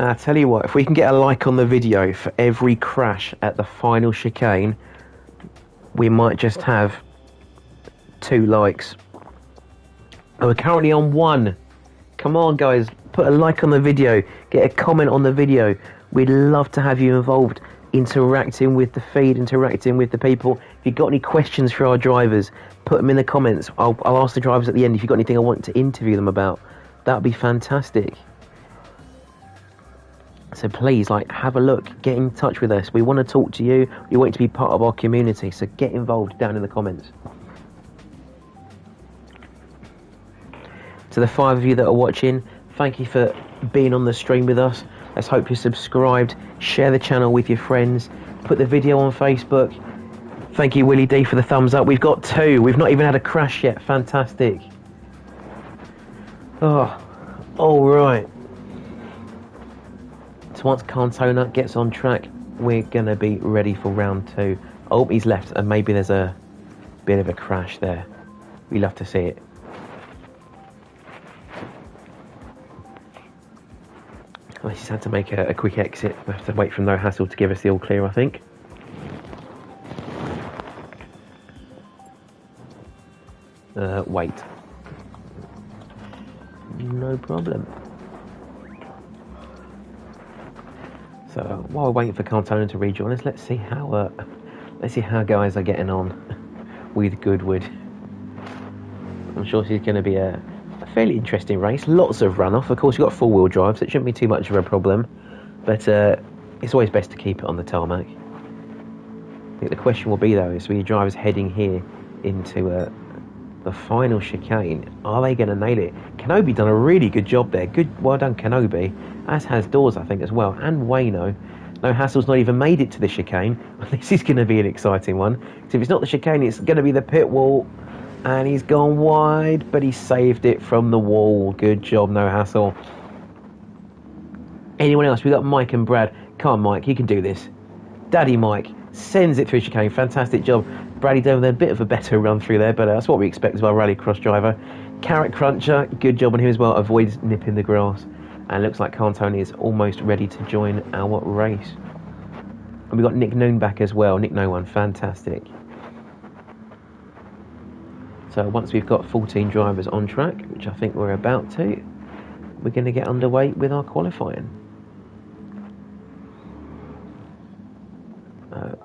A: I tell you what, if we can get a like on the video for every crash at the final chicane, we might just have 2 likes. Oh, we're currently on 1. Come on, guys, put a like on the video, get a comment on the video. We'd love to have you involved, interacting with the feed, interacting with the people. If you've got any questions for our drivers, put them in the comments. I'll ask the drivers at the end if you've got anything I want to interview them about. That would be fantastic. So please, have a look, get in touch with us. We want to talk to you. We want you to be part of our community, so get involved down in the comments. To the 5 of you that are watching, thank you for being on the stream with us. Let's hope you're subscribed. Share the channel with your friends. Put the video on Facebook. Thank you, Willie D, for the thumbs up. We've got 2. We've not even had a crash yet. Fantastic. Oh, all right. So once Cantona gets on track, we're going to be ready for round 2. Oh, he's left, and maybe there's a bit of a crash there. We love to see it. I just had to make a quick exit. We have to wait for No Hassle to give us the all clear, I think. Wait. No problem. So while we're waiting for Cantona to rejoin us, let's see how guys are getting on with Goodwood. I'm sure this is going to be a fairly interesting race. Lots of runoff. Of course, you've got 4-wheel drive, so it shouldn't be too much of a problem. But it's always best to keep it on the tarmac. I think the question will be, though, is for your drivers heading here into the final chicane, are they going to nail it? Kenobi done a really good job there. Well done, Kenobi. As has Dawes, I think, as well. And Wayno. No Hassle's not even made it to the chicane. This is going to be an exciting one. So if it's not the chicane, it's going to be the pit wall. And he's gone wide, but he saved it from the wall. Good job, No Hassle. Anyone else? We've got Mike and Brad. Come on, Mike, you can do this. Daddy Mike sends it through chicane. Fantastic job. Brady doing a bit of a better run through there, but that's what we expect as well, rallycross driver. Carrot Cruncher, good job on him as well. Avoids nipping the grass. And looks like Cantona is almost ready to join our race. And we've got Nick Noon back as well. Nick No One, fantastic. So once we've got 14 drivers on track, which I think we're about to, we're going to get underway with our qualifying.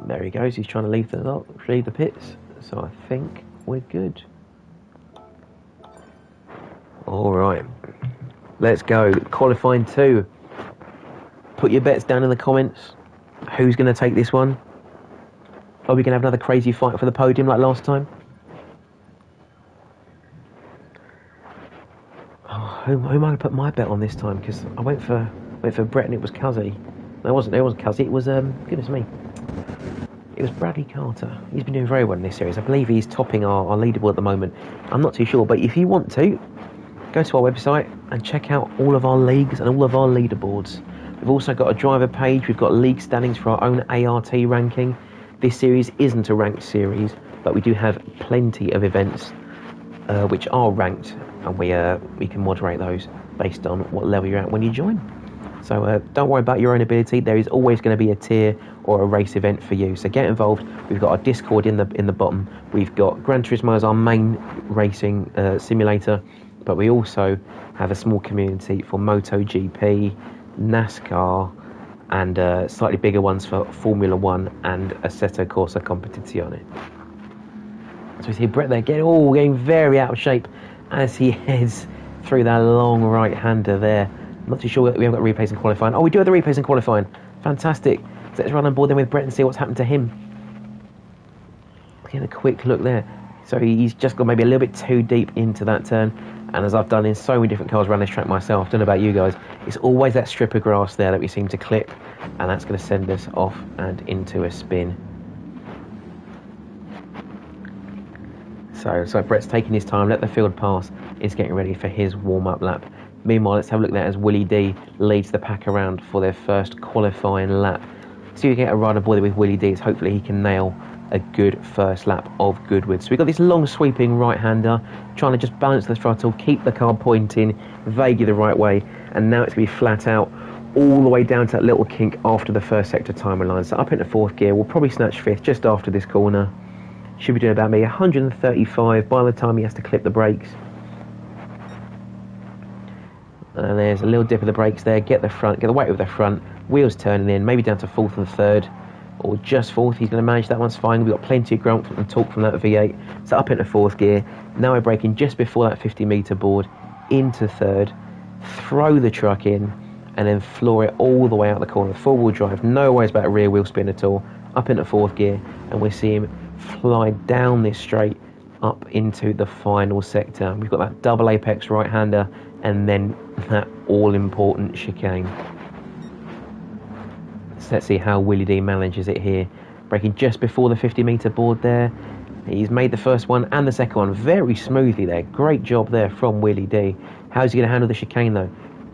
A: There he goes, he's trying to leave the pits, so I think we're good. Alright, let's go. Qualifying 2. Put your bets down in the comments. Who's going to take this one? Are we going to have another crazy fight for the podium like last time? Who am I going to put my bet on this time? Because I went for Brett and it was Cuzzy. No, it wasn't Cuzzy. It was goodness me. It was Bradley Carter. He's been doing very well in this series. I believe he's topping our leaderboard at the moment. I'm not too sure, but if you want to, go to our website and check out all of our leagues and all of our leaderboards. We've also got a driver page. We've got league standings for our own ART ranking. This series isn't a ranked series, but we do have plenty of events which are ranked, and we can moderate those based on what level you're at when you join. So don't worry about your own ability. There is always going to be a tier or a race event for you. So get involved. We've got our Discord in the bottom. We've got Gran Turismo as our main racing simulator, but we also have a small community for MotoGP, NASCAR, and slightly bigger ones for Formula 1 and Assetto Corsa Competizione. So we see Brett there getting very out of shape as he heads through that long right-hander there. I'm not too sure we haven't got replays in qualifying. Oh, we do have the replays in qualifying. Fantastic. So let's run on board then with Brett and see what's happened to him. Get a quick look there. So he's just got maybe a little bit too deep into that turn. And as I've done in so many different cars around this track myself, I don't know about you guys, it's always that strip of grass there that we seem to clip. And that's going to send us off and into a spin. So Brett's taking his time, let the field pass. He's getting ready for his warm-up lap. Meanwhile, let's have a look there as Willie D leads the pack around for their first qualifying lap. So you get a ride aboard with Willie D. Hopefully he can nail a good first lap of Goodwood. So we've got this long sweeping right-hander trying to just balance the throttle, keep the car pointing vaguely the right way, and now it's going to be flat out. all the way down to that little kink after the first sector timer line. So up into 4th gear, we'll probably snatch 5th just after this corner. Should be doing about maybe 135 by the time he has to clip the brakes. And there's a little dip of the brakes there. Get the weight of the front. Wheels turning in, maybe down to 4th and 3rd, or just 4th. He's going to manage that. One's fine. We've got plenty of grunt and torque from that V8. So up into 4th gear. Now we're braking just before that 50-metre board into 3rd. Throw the truck in, and then floor it all the way out the corner. 4-wheel drive. No worries about a rear wheel spin at all. Up into 4th gear, and we see him fly down this straight up into the final sector. We've got that double apex right-hander, and then that all-important chicane. So let's see how Willie D manages it here. Braking just before the 50-metre board there. He's made the first one and the second one very smoothly there. Great job there from Willie D. How's he going to handle the chicane though?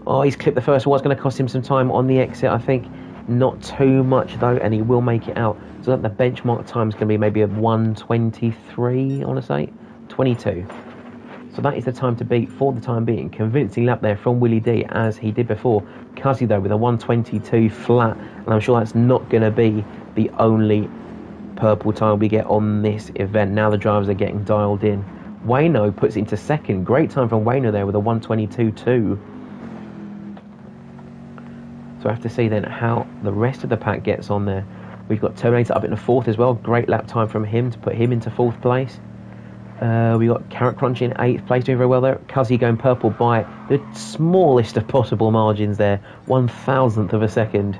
A: Oh, he's clipped the first one. It's going to cost him some time on the exit, I think. Not too much though, and he will make it out. So the benchmark time is going to be maybe a 1:23, I want to say. 22. So that is the time to beat for the time being. Convincing lap there from Willie D, as he did before. Cuzzy though with a 1:22 flat, and I'm sure that's not going to be the only purple time we get on this event. Now the drivers are getting dialed in. Wayno puts it into 2nd. Great time from Wayno there with a 1:22.2. So I have to see then how the rest of the pack gets on there. We've got Terminator up into 4th as well. Great lap time from him to put him into 4th place. We got Carrot Crunch in 8th place, doing very well there. Cuzzy going purple by the smallest of possible margins there. 1,000th of a second.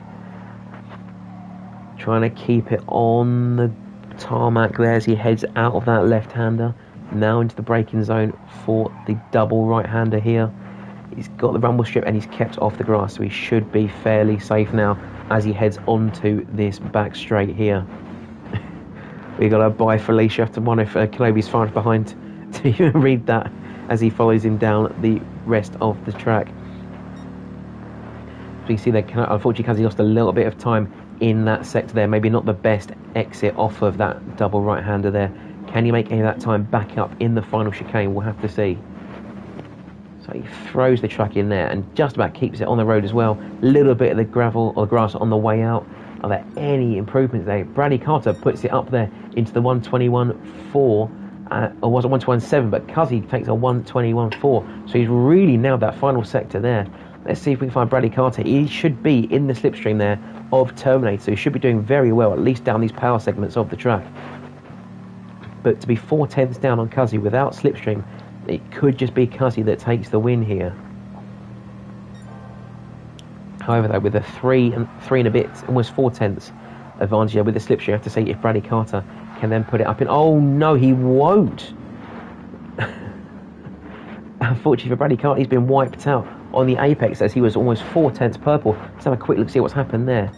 A: Trying to keep it on the tarmac there as he heads out of that left-hander. Now into the braking zone for the double right-hander here. He's got the rumble strip and he's kept off the grass, so he should be fairly safe now as he heads onto this back straight here. We got a bye Felicia after one if Kenobi's far behind to even read that as he follows him down the rest of the track. So you see that unfortunately because he lost a little bit of time in that sector there, maybe not the best exit off of that double right-hander there. Can he make any of that time back up in the final chicane? We'll have to see. So he throws the truck in there and just about keeps it on the road as well. A little bit of the gravel or grass on the way out. Are there any improvements there? Bradley Carter puts it up there into the 1:21.4, or was it 1:21.7, but Cuzzy takes a 1:21.4. So he's really nailed that final sector there. Let's see if we can find Bradley Carter. He should be in the slipstream there of Terminator, so he should be doing very well, at least down these power segments of the track. But to be 4/10ths down on Cuzzy without slipstream, it could just be Cuzzy that takes the win here. However, though, with a 3 and a bit, almost 4/10ths advantage with the slipstream, you have to say if Bradley Carter can then put it up in. Oh no, he won't. Unfortunately for Bradley Carter, he's been wiped out on the apex as he was almost 4/10ths purple. Let's have a quick look, see what's happened there.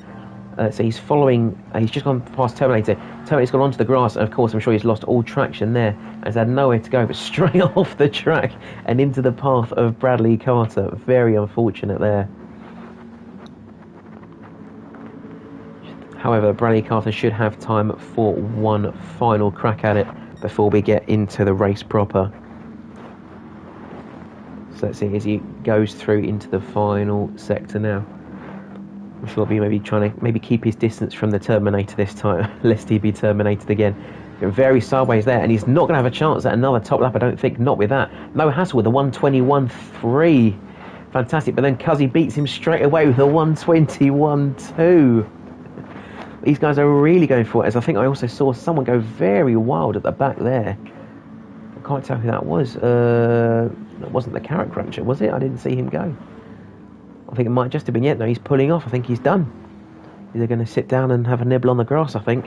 A: So he's following, he's just gone past Terminator. Terminator's gone onto the grass, and of course I'm sure he's lost all traction there and has had nowhere to go but straight off the track and into the path of Bradley Carter. Very unfortunate there. However, Bradley Carter should have time for one final crack at it before we get into the race proper. So let's see as he goes through into the final sector now. I'm sure he'll be maybe trying to keep his distance from the Terminator this time, lest he be terminated again. Very sideways there, and he's not going to have a chance at another top lap, I don't think, not with that. No hassle with a 1:21.3. Fantastic, but then Cuzzy beats him straight away with a 1:21.2. These guys are really going for it, as I think I also saw someone go very wild at the back there. I can't tell who that was. That wasn't the Carrot Cruncher, was it? I didn't see him go. I think it might just have been, no, he's pulling off. I think he's done. They're going to sit down and have a nibble on the grass, I think.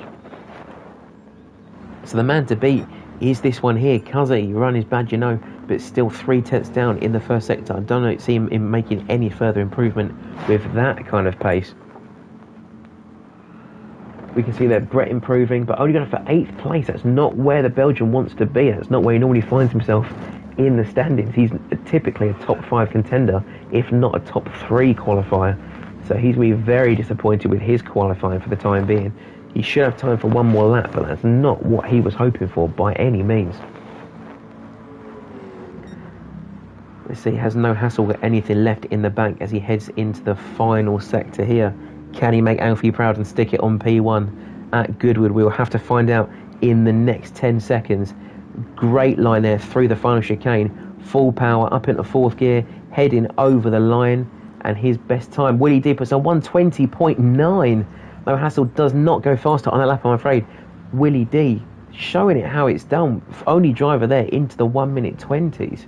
A: So the man to beat is this one here. Cuzzy, run his bad, but still 3/10ths down in the first sector. I don't see him making any further improvement with that kind of pace. We can see that Brett improving, but only going for 8th place. That's not where the Belgian wants to be. That's not where he normally finds himself in the standings. He's typically a top 5 contender, if not a top 3 qualifier. So he's going to be very disappointed with his qualifying for the time being. He should have time for one more lap, but that's not what he was hoping for by any means. Let's see, has No Hassle got anything left in the bank as he heads into the final sector here? Can he make Alfie proud and stick it on P1 at Goodwood? We'll have to find out in the next 10 seconds. Great line there through the final chicane. Full power up into 4th gear, heading over the line. And his best time, Willie D puts on 120.9. No Hassle does not go faster on that lap, I'm afraid. Willie D showing it how it's done. Only driver there into the 1 minute 20s.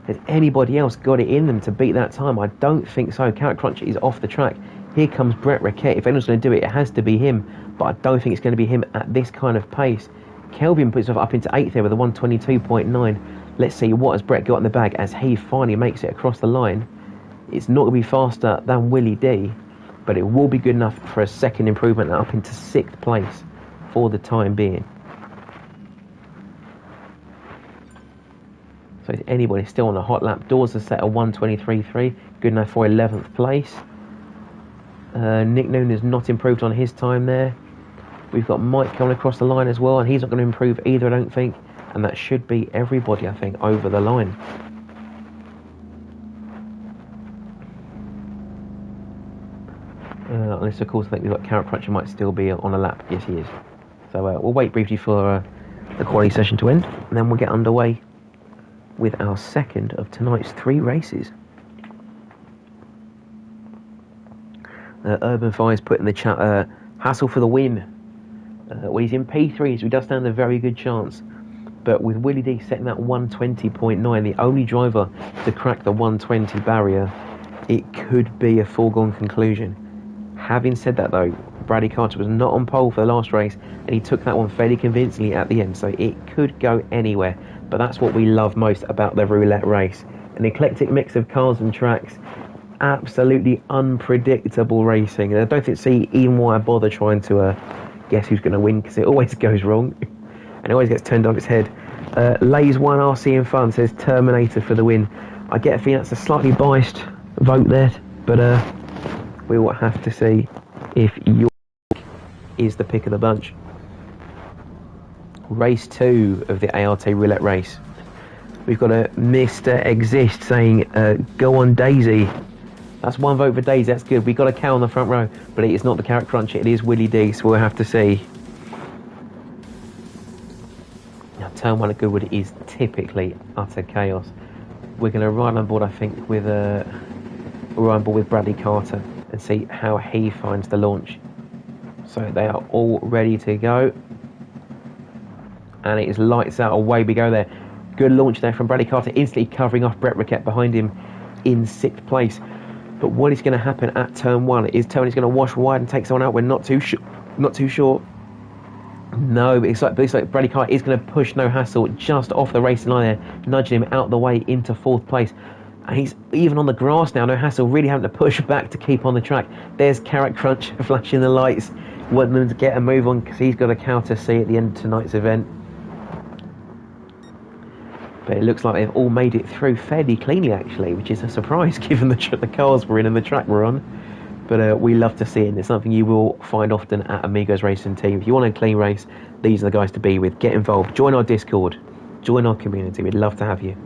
A: Has anybody else got it in them to beat that time? I don't think so. Carrot Cruncher is off the track. Here comes Brett Rickett. If anyone's going to do it, it has to be him. But I don't think it's going to be him at this kind of pace. Kelvin puts himself up into 8th there with a 122.9. Let's see, what has Brett got in the bag as he finally makes it across the line. It's not going to be faster than Willie D, but it will be good enough for a second improvement up into 6th place for the time being. So is anybody still on a hot lap? Doors are set at 123.3, good enough for 11th place. Nick Noon has not improved on his time there. We've got Mike coming across the line as well, and he's not going to improve either, I don't think. And that should be everybody, I think, over the line. Unless, of course, I think we've got Carrot Cruncher might still be on a lap. Yes, he is. So we'll wait briefly for the quality session to end, and then we'll get underway with our second of tonight's 3 races. Urban Fire's put in the chat, Hassle for the win. Well, he's in P3, so he does stand a very good chance. But with Willie D setting that 120.9, the only driver to crack the 120 barrier, it could be a foregone conclusion. Having said that, though, Bradley Carter was not on pole for the last race, and he took that one fairly convincingly at the end, so it could go anywhere. But that's what we love most about the roulette race. An eclectic mix of cars and tracks, absolutely unpredictable racing. And I don't see even why I bother trying to guess who's going to win, because it always goes wrong, and it always gets turned on its head. Lays 1 RC in fun says Terminator for the win. I get a feeling that's a slightly biased vote there, but we will have to see if York is the pick of the bunch. Race 2 of the ART Roulette race. We've got a Mr. Exist saying, go on Daisy. That's 1 vote for Daisy, that's good. We've got a cow on the front row, but it is not the Carrot Cruncher, it is Willie D, so we'll have to see. Now, turn 1 at Goodwood is typically utter chaos. We're going to ride on board, I think, with Bradley Carter and see how he finds the launch. So they are all ready to go. And it is lights out, away we go there. Good launch there from Bradley Carter, instantly covering off Brett Rickett behind him in 6th place. But what is going to happen at turn 1? Is Tony's going to wash wide and take someone out? We're not too sure. No, but it looks like Bradley Carter is going to push No Hassle just off the racing line there, nudging him out the way into 4th place. And he's even on the grass now. No Hassle really having to push back to keep on the track. There's Carrot Crunch flashing the lights, wanting them to get a move on because he's got a cow to see at the end of tonight's event. But it looks like they've all made it through fairly cleanly, actually, which is a surprise given the cars we're in and the track we're on. But we love to see it, and it's something you will find often at Amigos Racing Team. If you want a clean race, these are the guys to be with. Get involved. Join our Discord. Join our community. We'd love to have you.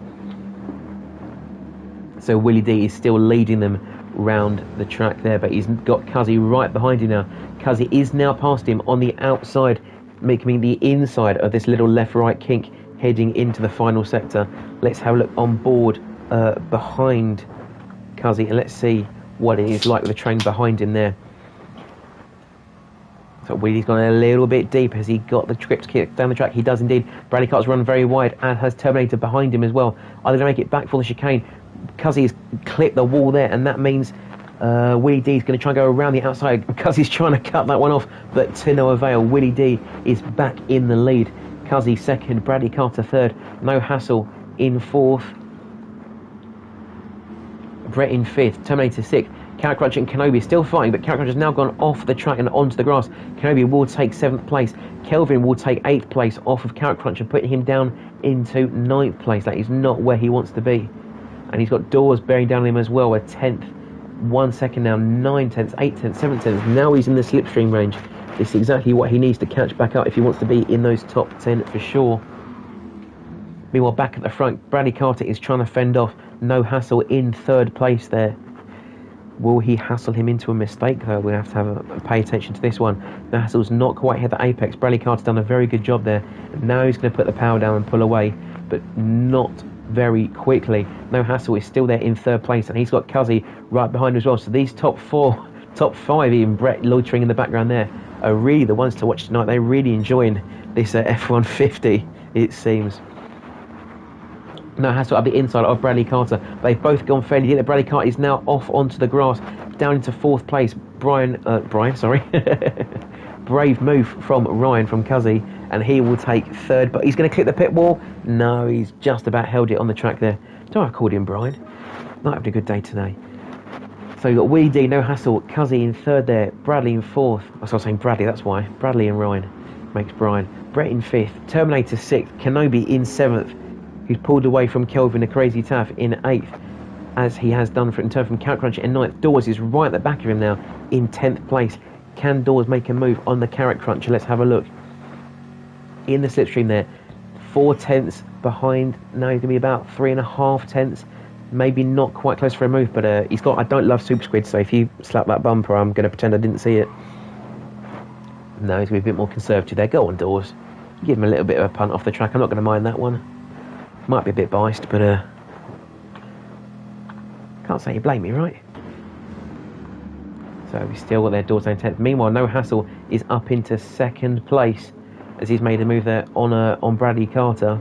A: So Willie D is still leading them round the track there, but he's got Cuzzy right behind him now. Cuzzy is now past him on the outside, making the inside of this little left-right kink, heading into the final sector. Let's have a look on board behind Cuzzy, and let's see what it is like with the train behind him there. So Willie's gone a little bit deep as he got the trips kicked down the track. He does indeed. Bradley Carter's run very wide and has Terminator behind him as well. Are they going to make it back for the chicane? Cuzzy has clipped the wall there, and that means Willie D is going to try and go around the outside. Cuzzy's trying to cut that one off, but to no avail. Willie D is back in the lead. Cuzzy 2nd, Bradley Carter 3rd, No Hassle in 4th, Brett in 5th, Terminator 6th, Carrot Crunch and Kenobi still fighting, but Carrot Crunch has now gone off the track and onto the grass. Kenobi will take 7th place, Kelvin will take 8th place off of Carrot Crunch and putting him down into 9th place. That is not where he wants to be. And he's got Doors bearing down on him as well, a 10th, 1 second now, 9 tenths, 8 tenths, 7 tenths. Now he's in the slipstream range. This is exactly what he needs to catch back up if he wants to be in those top 10 for sure. Meanwhile, back at the front, Bradley Carter is trying to fend off No Hassle in third place there. Will he hassle him into a mistake, though? We'll have to pay attention to this one. No Hassle's not quite hit the apex. Bradley Carter's done a very good job there. Now he's going to put the power down and pull away, but not very quickly. No Hassle is still there in third place, and he's got Cuzzy right behind him as well. So these top five, even Brett loitering in the background there, are really the ones to watch tonight. They're really enjoying this F-150, it seems. No Hassle at the inside of Bradley Carter. They've both gone fairly deep. Bradley Carter is now off onto the grass, down into fourth place. Brave move from Ryan, from Cuzzy, and he will take third, but he's going to clip the pit wall. No, he's just about held it on the track there. Don't have called him Brian. Not having a good day today. So you've got Willie D, No Hassle, Cuzzy in third there, Bradley in fourth. I was saying Bradley, that's why. Bradley and Ryan makes Brian. Brett in fifth, Terminator sixth, Kenobi in seventh, who's pulled away from Kelvin the Crazy Taff in eighth, as he has done in turn from Carrot Cruncher in ninth. Dawes is right at the back of him now in 10th place. Can Dawes make a move on the Carrot Cruncher? Let's have a look. In the slipstream there, 4 tenths behind. Now he's going to be about 3.5 tenths. Maybe not quite close for a move, but he's got I don't love SuperSquid, so if you slap that bumper, I'm going to pretend I didn't see it. No, he's going to be a bit more conservative there. Go on, Dawes. Give him a little bit of a punt off the track. I'm not going to mind that one. Might be a bit biased, but can't say you blame me, right? So we still got their Dawes down 10th. Meanwhile, No Hassle is up into second place as he's made a move there on Bradley Carter.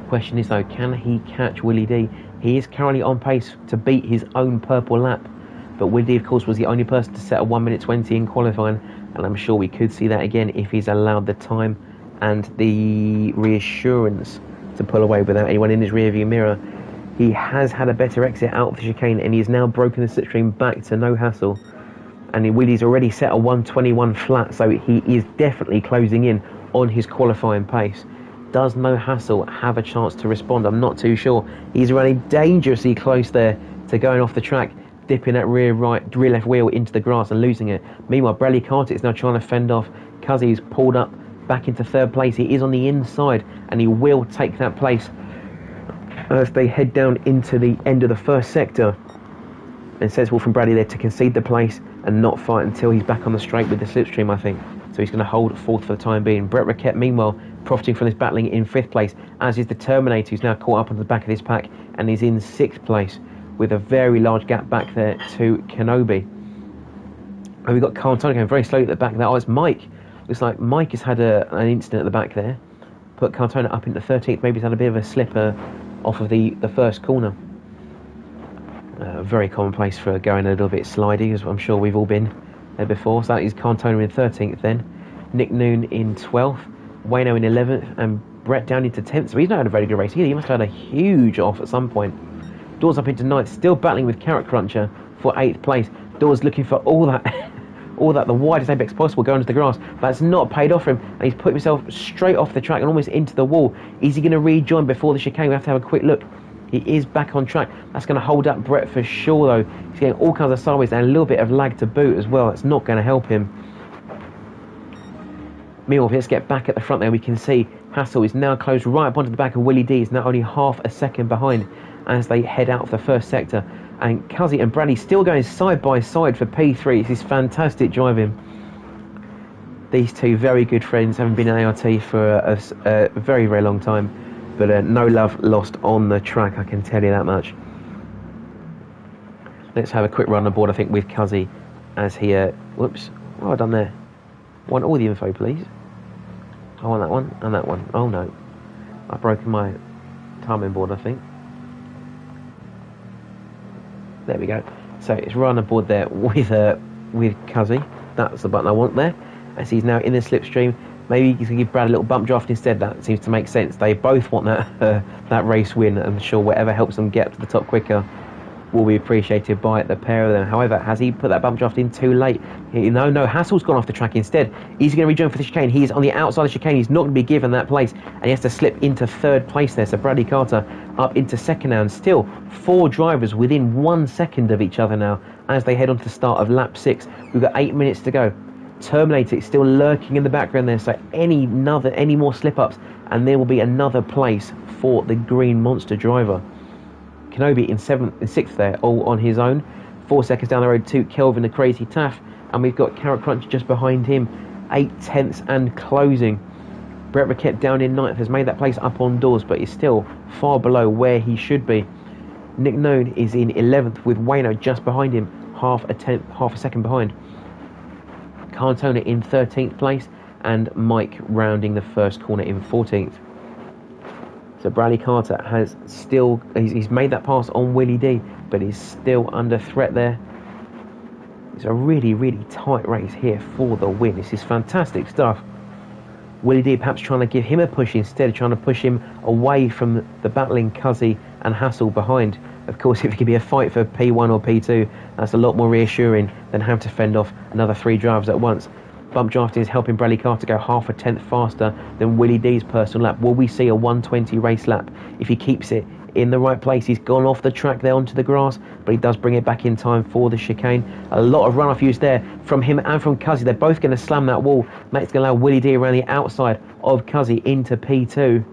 A: Question is though, can he catch Willie D? He is currently on pace to beat his own purple lap, but Willie D, of course, was the only person to set a 1:20 in qualifying, and I'm sure we could see that again if he's allowed the time and the reassurance to pull away without anyone in his rearview mirror. He has had a better exit out of the chicane, and he's now broken the slipstream back to No Hassle. And Willie's already set a 1:21 flat, so he is definitely closing in on his qualifying pace. Does No Hassle have a chance to respond? I'm not too sure. He's running dangerously close there to going off the track, dipping that rear left wheel into the grass and losing it. Meanwhile, Bradley Carter is now trying to fend off. Cuzzy's pulled up back into third place. He is on the inside, and he will take that place as they head down into the end of the first sector. And sensible from Bradley there to concede the place and not fight until he's back on the straight with the slipstream, I think. So he's going to hold fourth for the time being. Brett Roquette, meanwhile, profiting from this battling in fifth place, as is the Terminator, who's now caught up on the back of this pack and is in sixth place with a very large gap back there to Kenobi. And we've got Carl Antonio going very slowly at the back there. Oh, it's Mike. Looks like Mike has had an incident at the back there. Put Cantona up into 13th. Maybe he's had a bit of a slipper off of the first corner. Very commonplace for going a little bit slidey, as I'm sure we've all been there before. So that is Cantona in 13th then. Nick Noon in 12th. Wayno in 11th. And Brett down into 10th. So he's not had a very good race either. He must have had a huge off at some point. Dawes up into 9th. Still battling with Carrot Cruncher for 8th place. Dawes looking for all that the widest apex possible going into the grass. That's not paid off for him, and he's put himself straight off the track and almost into the wall. Is he going to rejoin before the chicane? We have to have a quick look. He is back on track. That's going to hold up Brett for sure, though. He's getting all kinds of sideways and a little bit of lag to boot as well. That's not going to help him. Meanwhile, let's get back at the front there. We can see Hassel is now close right up onto the back of Willie D. He's now only half a second behind as they head out of the first sector. And Cuzzy and Bradley still going side by side for P3. This is fantastic driving. These two very good friends, haven't been in ART for a very, very long time. But no love lost on the track, I can tell you that much. Let's have a quick run on board, I think, with Cuzzy as he... whoops, what have I done there? Want all the info, please. I want that one and that one. Oh, no. I've broken my timing board, I think. There we go. So it's right on board there with Cuzzy. That's the button I want there. As he's now in the slipstream. Maybe he's going to give Brad a little bump draft instead. That seems to make sense. They both want that race win. I'm sure whatever helps them get to the top quicker will be appreciated by the pair of them. However, has he put that bump draft in too late? No, Hassel's gone off the track instead. He's going to rejoin for the chicane. He's on the outside of the chicane. He's not going to be given that place, and he has to slip into third place there. So Bradley Carter up into second now, and still 4 drivers within 1 second of each other now as they head on to the start of lap 6. We've got 8 minutes to go. Terminator is still lurking in the background there, so any more slip-ups and there will be another place for the green monster driver. Kenobi in 6th there, all on his own. 4 seconds down the road to Kelvin the Crazy Taff, and we've got Carrot Crunch just behind him, 8 tenths and closing. Brett Rickett down in 9th has made that place up on doors, but is still far below where he should be. Nick Known is in 11th with Wayno just behind him, half a second behind. Cantona in 13th place, and Mike rounding the first corner in 14th. So Bradley Carter has he's made that pass on Willie D, but he's still under threat there. It's a really, really tight race here for the win. This is fantastic stuff. Willie D perhaps trying to give him a push instead of trying to push him away from the battling Cuzzy and Hassel behind. Of course, if it could be a fight for P1 or P2, that's a lot more reassuring than having to fend off another 3 drivers at once. Bump drafting is helping Bradley Carter go half a tenth faster than Willie D's personal lap. Will we see a 120 race lap if he keeps it in the right place? He's gone off the track there onto the grass, but he does bring it back in time for the chicane. A lot of runoff use there from him and from Cuzzy. They're both going to slam that wall. That's going to allow Willie D around the outside of Cuzzy into P2.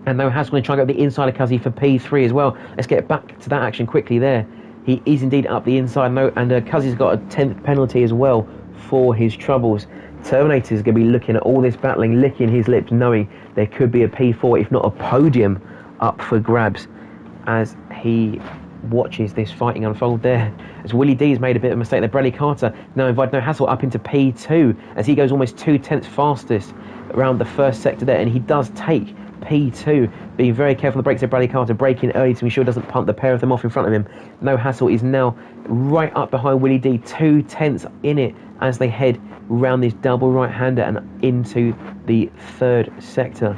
A: And now Hassel going to try and go the inside of Cuzzy for P3 as well. Let's get back to that action quickly there. He is indeed up the inside, and Cuzzy's got a 10th penalty as well for his troubles. Terminator's going to be looking at all this battling, licking his lips, knowing there could be a P4, if not a podium, up for grabs as he watches this fighting unfold there. As Willie D's made a bit of a mistake there, Bradley Carter now invited No Hassel up into P2 as he goes almost 2 tenths fastest around the first sector there, and he does take P2. Being very careful of the brakes there, Bradley Carter braking early to be sure he doesn't punt the pair of them off in front of him. No Hassel is now right up behind Willie D, 2 tenths in it as they head round this double right-hander and into the 3rd sector.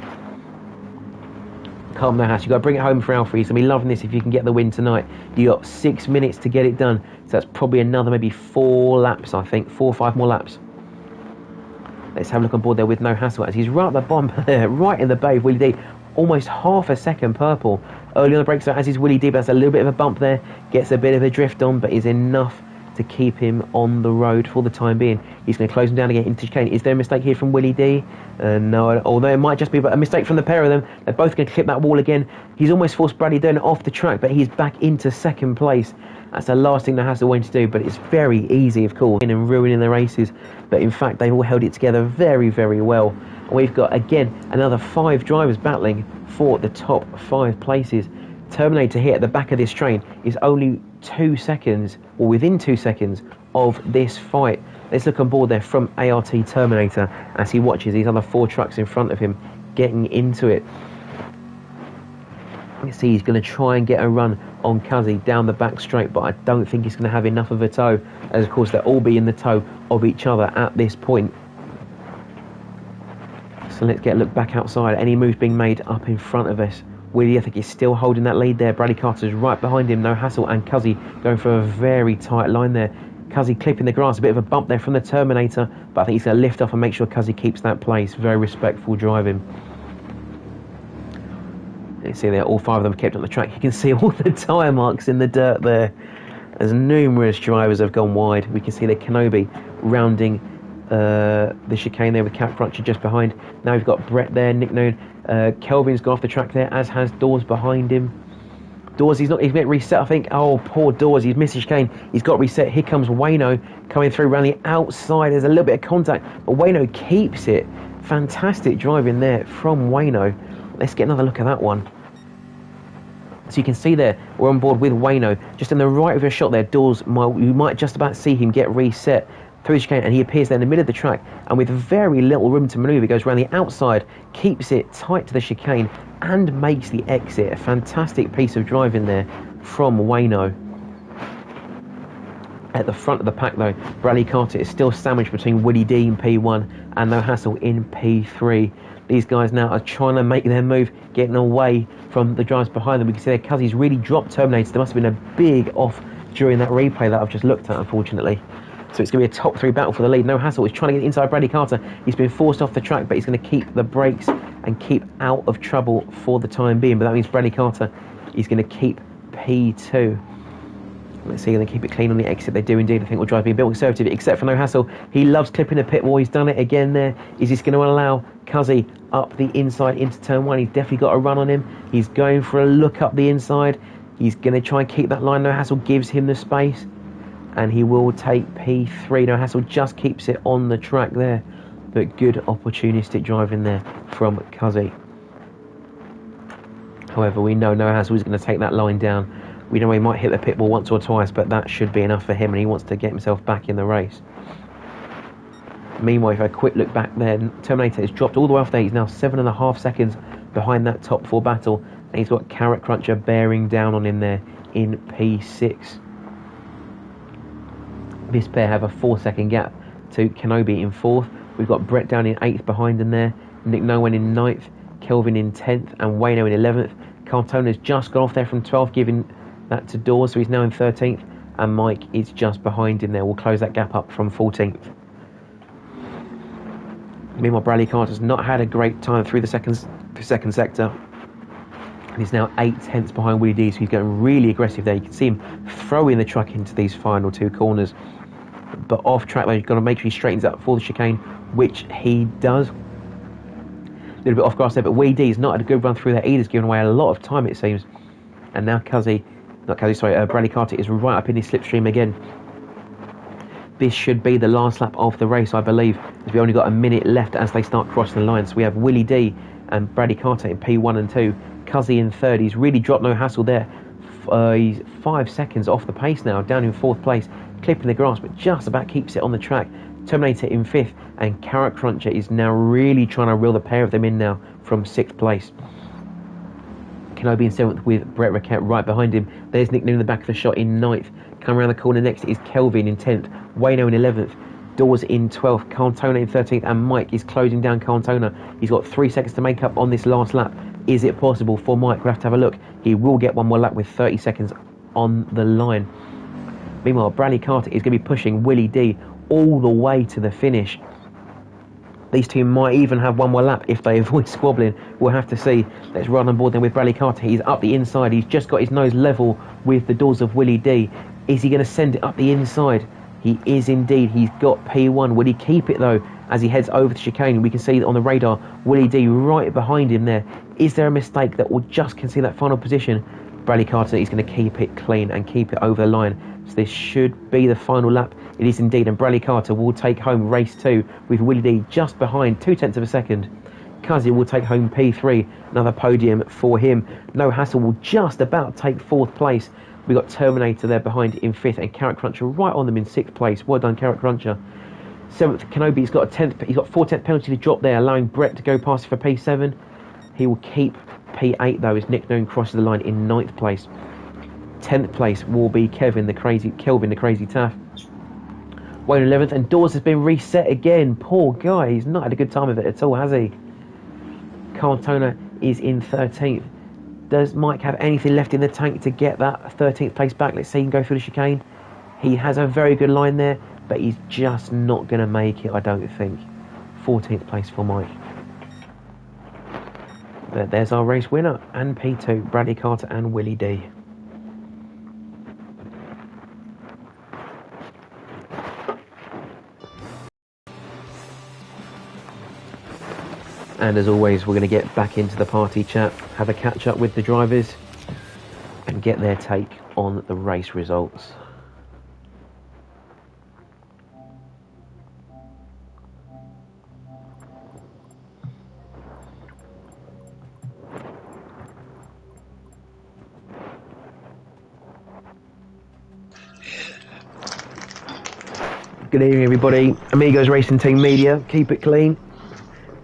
A: Calm down, Hass. You've got to bring it home for Alfie. He's going to be loving this if you can get the win tonight. You've got 6 minutes to get it done. So that's probably another maybe 4 laps, I think. 4 or 5 more laps. Let's have a look on board there with No Hassel as he's right at the bottom there, right in the bay of Willie D. Almost half a second purple. Early on the brakes, so as is Willie D, but that's a little bit of a bump there. Gets a bit of a drift on, but is enough to keep him on the road for the time being. He's going to close him down again into chicane. Is there a mistake here from Willie D? No, although it might just be a mistake from the pair of them. They're both going to clip that wall again. He's almost forced Bradley Dern off the track, but he's back into 2nd place. That's the last thing that has to wait to do, but it's very easy, of course, and ruining the races. But in fact, they've all held it together very, very well. And we've got, again, another 5 drivers battling for the top 5 places. Terminator here at the back of this train is only 2 seconds, or within 2 seconds, of this fight. Let's look on board there from ART Terminator as he watches these other 4 trucks in front of him getting into it. You see he's going to try and get a run on Cuzzy down the back straight, but I don't think he's going to have enough of a tow, as of course they'll all be in the tow of each other at this point. So let's get a look back outside. Any moves being made up in front of us? Willie, I think, is still holding that lead there. Bradley Carter's right behind him. No Hassel and Cuzzy going for a very tight line there. Cuzzy clipping the grass. A bit of a bump there from the Terminator, but I think he's going to lift off and make sure Cuzzy keeps that place. Very respectful driving. You see there, all 5 of them kept on the track. You can see all the tyre marks in the dirt there, as numerous drivers have gone wide. We can see the Kenobi rounding the chicane there with Cat Cruncher just behind. Now we've got Brett there, Nick Noon. Kelvin's gone off the track there, as has Dawes behind him. Dawes, he's getting reset, I think. Oh, poor Dawes, he's missed his chicane. He's got reset. Here comes Wayno coming through around the outside. There's a little bit of contact, but Wayno keeps it. Fantastic driving there from Wayno. Let's get another look at that one. So you can see there, we're on board with Wayno. Just in the right of your shot there, Dawes, you might just about see him get reset through the chicane, and he appears there in the middle of the track, and with very little room to manoeuvre, he goes around the outside, keeps it tight to the chicane, and makes the exit. A fantastic piece of driving there from Wayno. At the front of the pack, though, Bradley Carter is still sandwiched between Willie D in P1 and No Hassel in P3. These guys now are trying to make their move, getting away from the drivers behind them. We can see their Cuzzy's really dropped Terminator. There must have been a big off during that replay that I've just looked at, unfortunately. So it's going to be a top 3 battle for the lead. No Hassel is trying to get inside Bradley Carter. He's been forced off the track, but he's going to keep the brakes and keep out of trouble for the time being. But that means Bradley Carter is going to keep P2. Let's see, they keep it clean on the exit. They do indeed. I think will drive being built conservative, except for No Hassle. He loves clipping the pit wall. He's done it again there. Is this going to allow Cuzzy up the inside into turn 1? He's definitely got a run on him. He's going for a look up the inside. He's going to try and keep that line. No Hassle gives him the space. And he will take P3. No Hassle just keeps it on the track there. But good opportunistic driving there from Cuzzy. However, we know No Hassle is going to take that line down. We know he might hit the pit wall once or twice, but that should be enough for him, and he wants to get himself back in the race. Meanwhile, if I quick look back there, Terminator has dropped all the way off there. He's now 7.5 seconds behind that top 4 battle, and he's got Carrot Cruncher bearing down on him there in P6. This pair have a 4-second gap to Kenobi in 4th. We've got Brett down in 8th behind him there, Nick Nowen in 9th, Kelvin in 10th, and Wayno in 11th. Cartona's just gone off there from 12th, giving that to Dawes, so he's now in 13th, and Mike is just behind him there. We'll close that gap up from 14th. Meanwhile, Bradley Carter's not had a great time through the second sector. And he's now 8/10 behind Willie D, so he's going really aggressive there. You can see him throwing the truck into these final 2 corners. But off track, though, you've got to make sure he straightens up for the chicane, which he does. A little bit off grass there, but Willie D has not had a good run through there either. He's given away a lot of time, it seems. And now Bradley Carter is right up in his slipstream again. This should be the last lap of the race, I believe, as we've only got a minute left as they start crossing the line. So we have Willie D and Bradley Carter in P1 and 2. Cuzzy in 3rd. He's really dropped No Hassle there. He's 5 seconds off the pace now, down in 4th place, clipping the grass, but just about keeps it on the track. Terminator in 5th, and Carrot Cruncher is now really trying to reel the pair of them in now from 6th place. Kenobi in 7th with Brett Raquette right behind him. There's Nick Noon in the back of the shot in 9th. Coming around the corner next is Kelvin in 10th. Wayno in 11th. Dawes in 12th. Cantona in 13th. And Mike is closing down Cantona. He's got 3 seconds to make up on this last lap. Is it possible for Mike? We'll have to have a look. He will get one more lap with 30 seconds on the line. Meanwhile, Bradley Carter is going to be pushing Willie D all the way to the finish. These two might even have one more lap if they avoid squabbling. We'll have to see. Let's run on board then with Bradley Carter. He's up the inside. He's just got his nose level with the doors of Willie D. Is he going to send it up the inside? He is indeed. He's got P1. Will he keep it though as he heads over the chicane? We can see on the radar Willie D right behind him there. Is there a mistake that will just concede that final position? Bradley Carter is going to keep it clean and keep it over the line. So this should be the final lap. It is indeed, and Bradley Carter will take home race 2 with Willie D just behind 0.2 of a second. Cuzzy will take home P3, another podium for him. No Hassle will just about take 4th place. We've got Terminator there behind in 5th, and Carrot Cruncher right on them in 6th place. Well done, Carrot Cruncher. 7th, Kenobi's got a 10th. He's got 4/10 penalty to drop there, allowing Brett to go past for P7. He will keep P8 though as Nick Noon crosses the line in 9th place. 10th place will be Kelvin the Crazy Taff. Wayne 11th, and Dawes has been reset again. Poor guy, he's not had a good time of it at all, has he? Cantona is in 13th. Does Mike have anything left in the tank to get that 13th place back? Let's see him go through the chicane. He has a very good line there, but he's just not going to make it, I don't think. 14th place for Mike. But there's our race winner, and P2, Bradley Carter and Willie D. And as always, we're going to get back into the party chat, have a catch up with the drivers, and get their take on the race results. Good evening, everybody. Amigos Racing Team Media, keep it clean.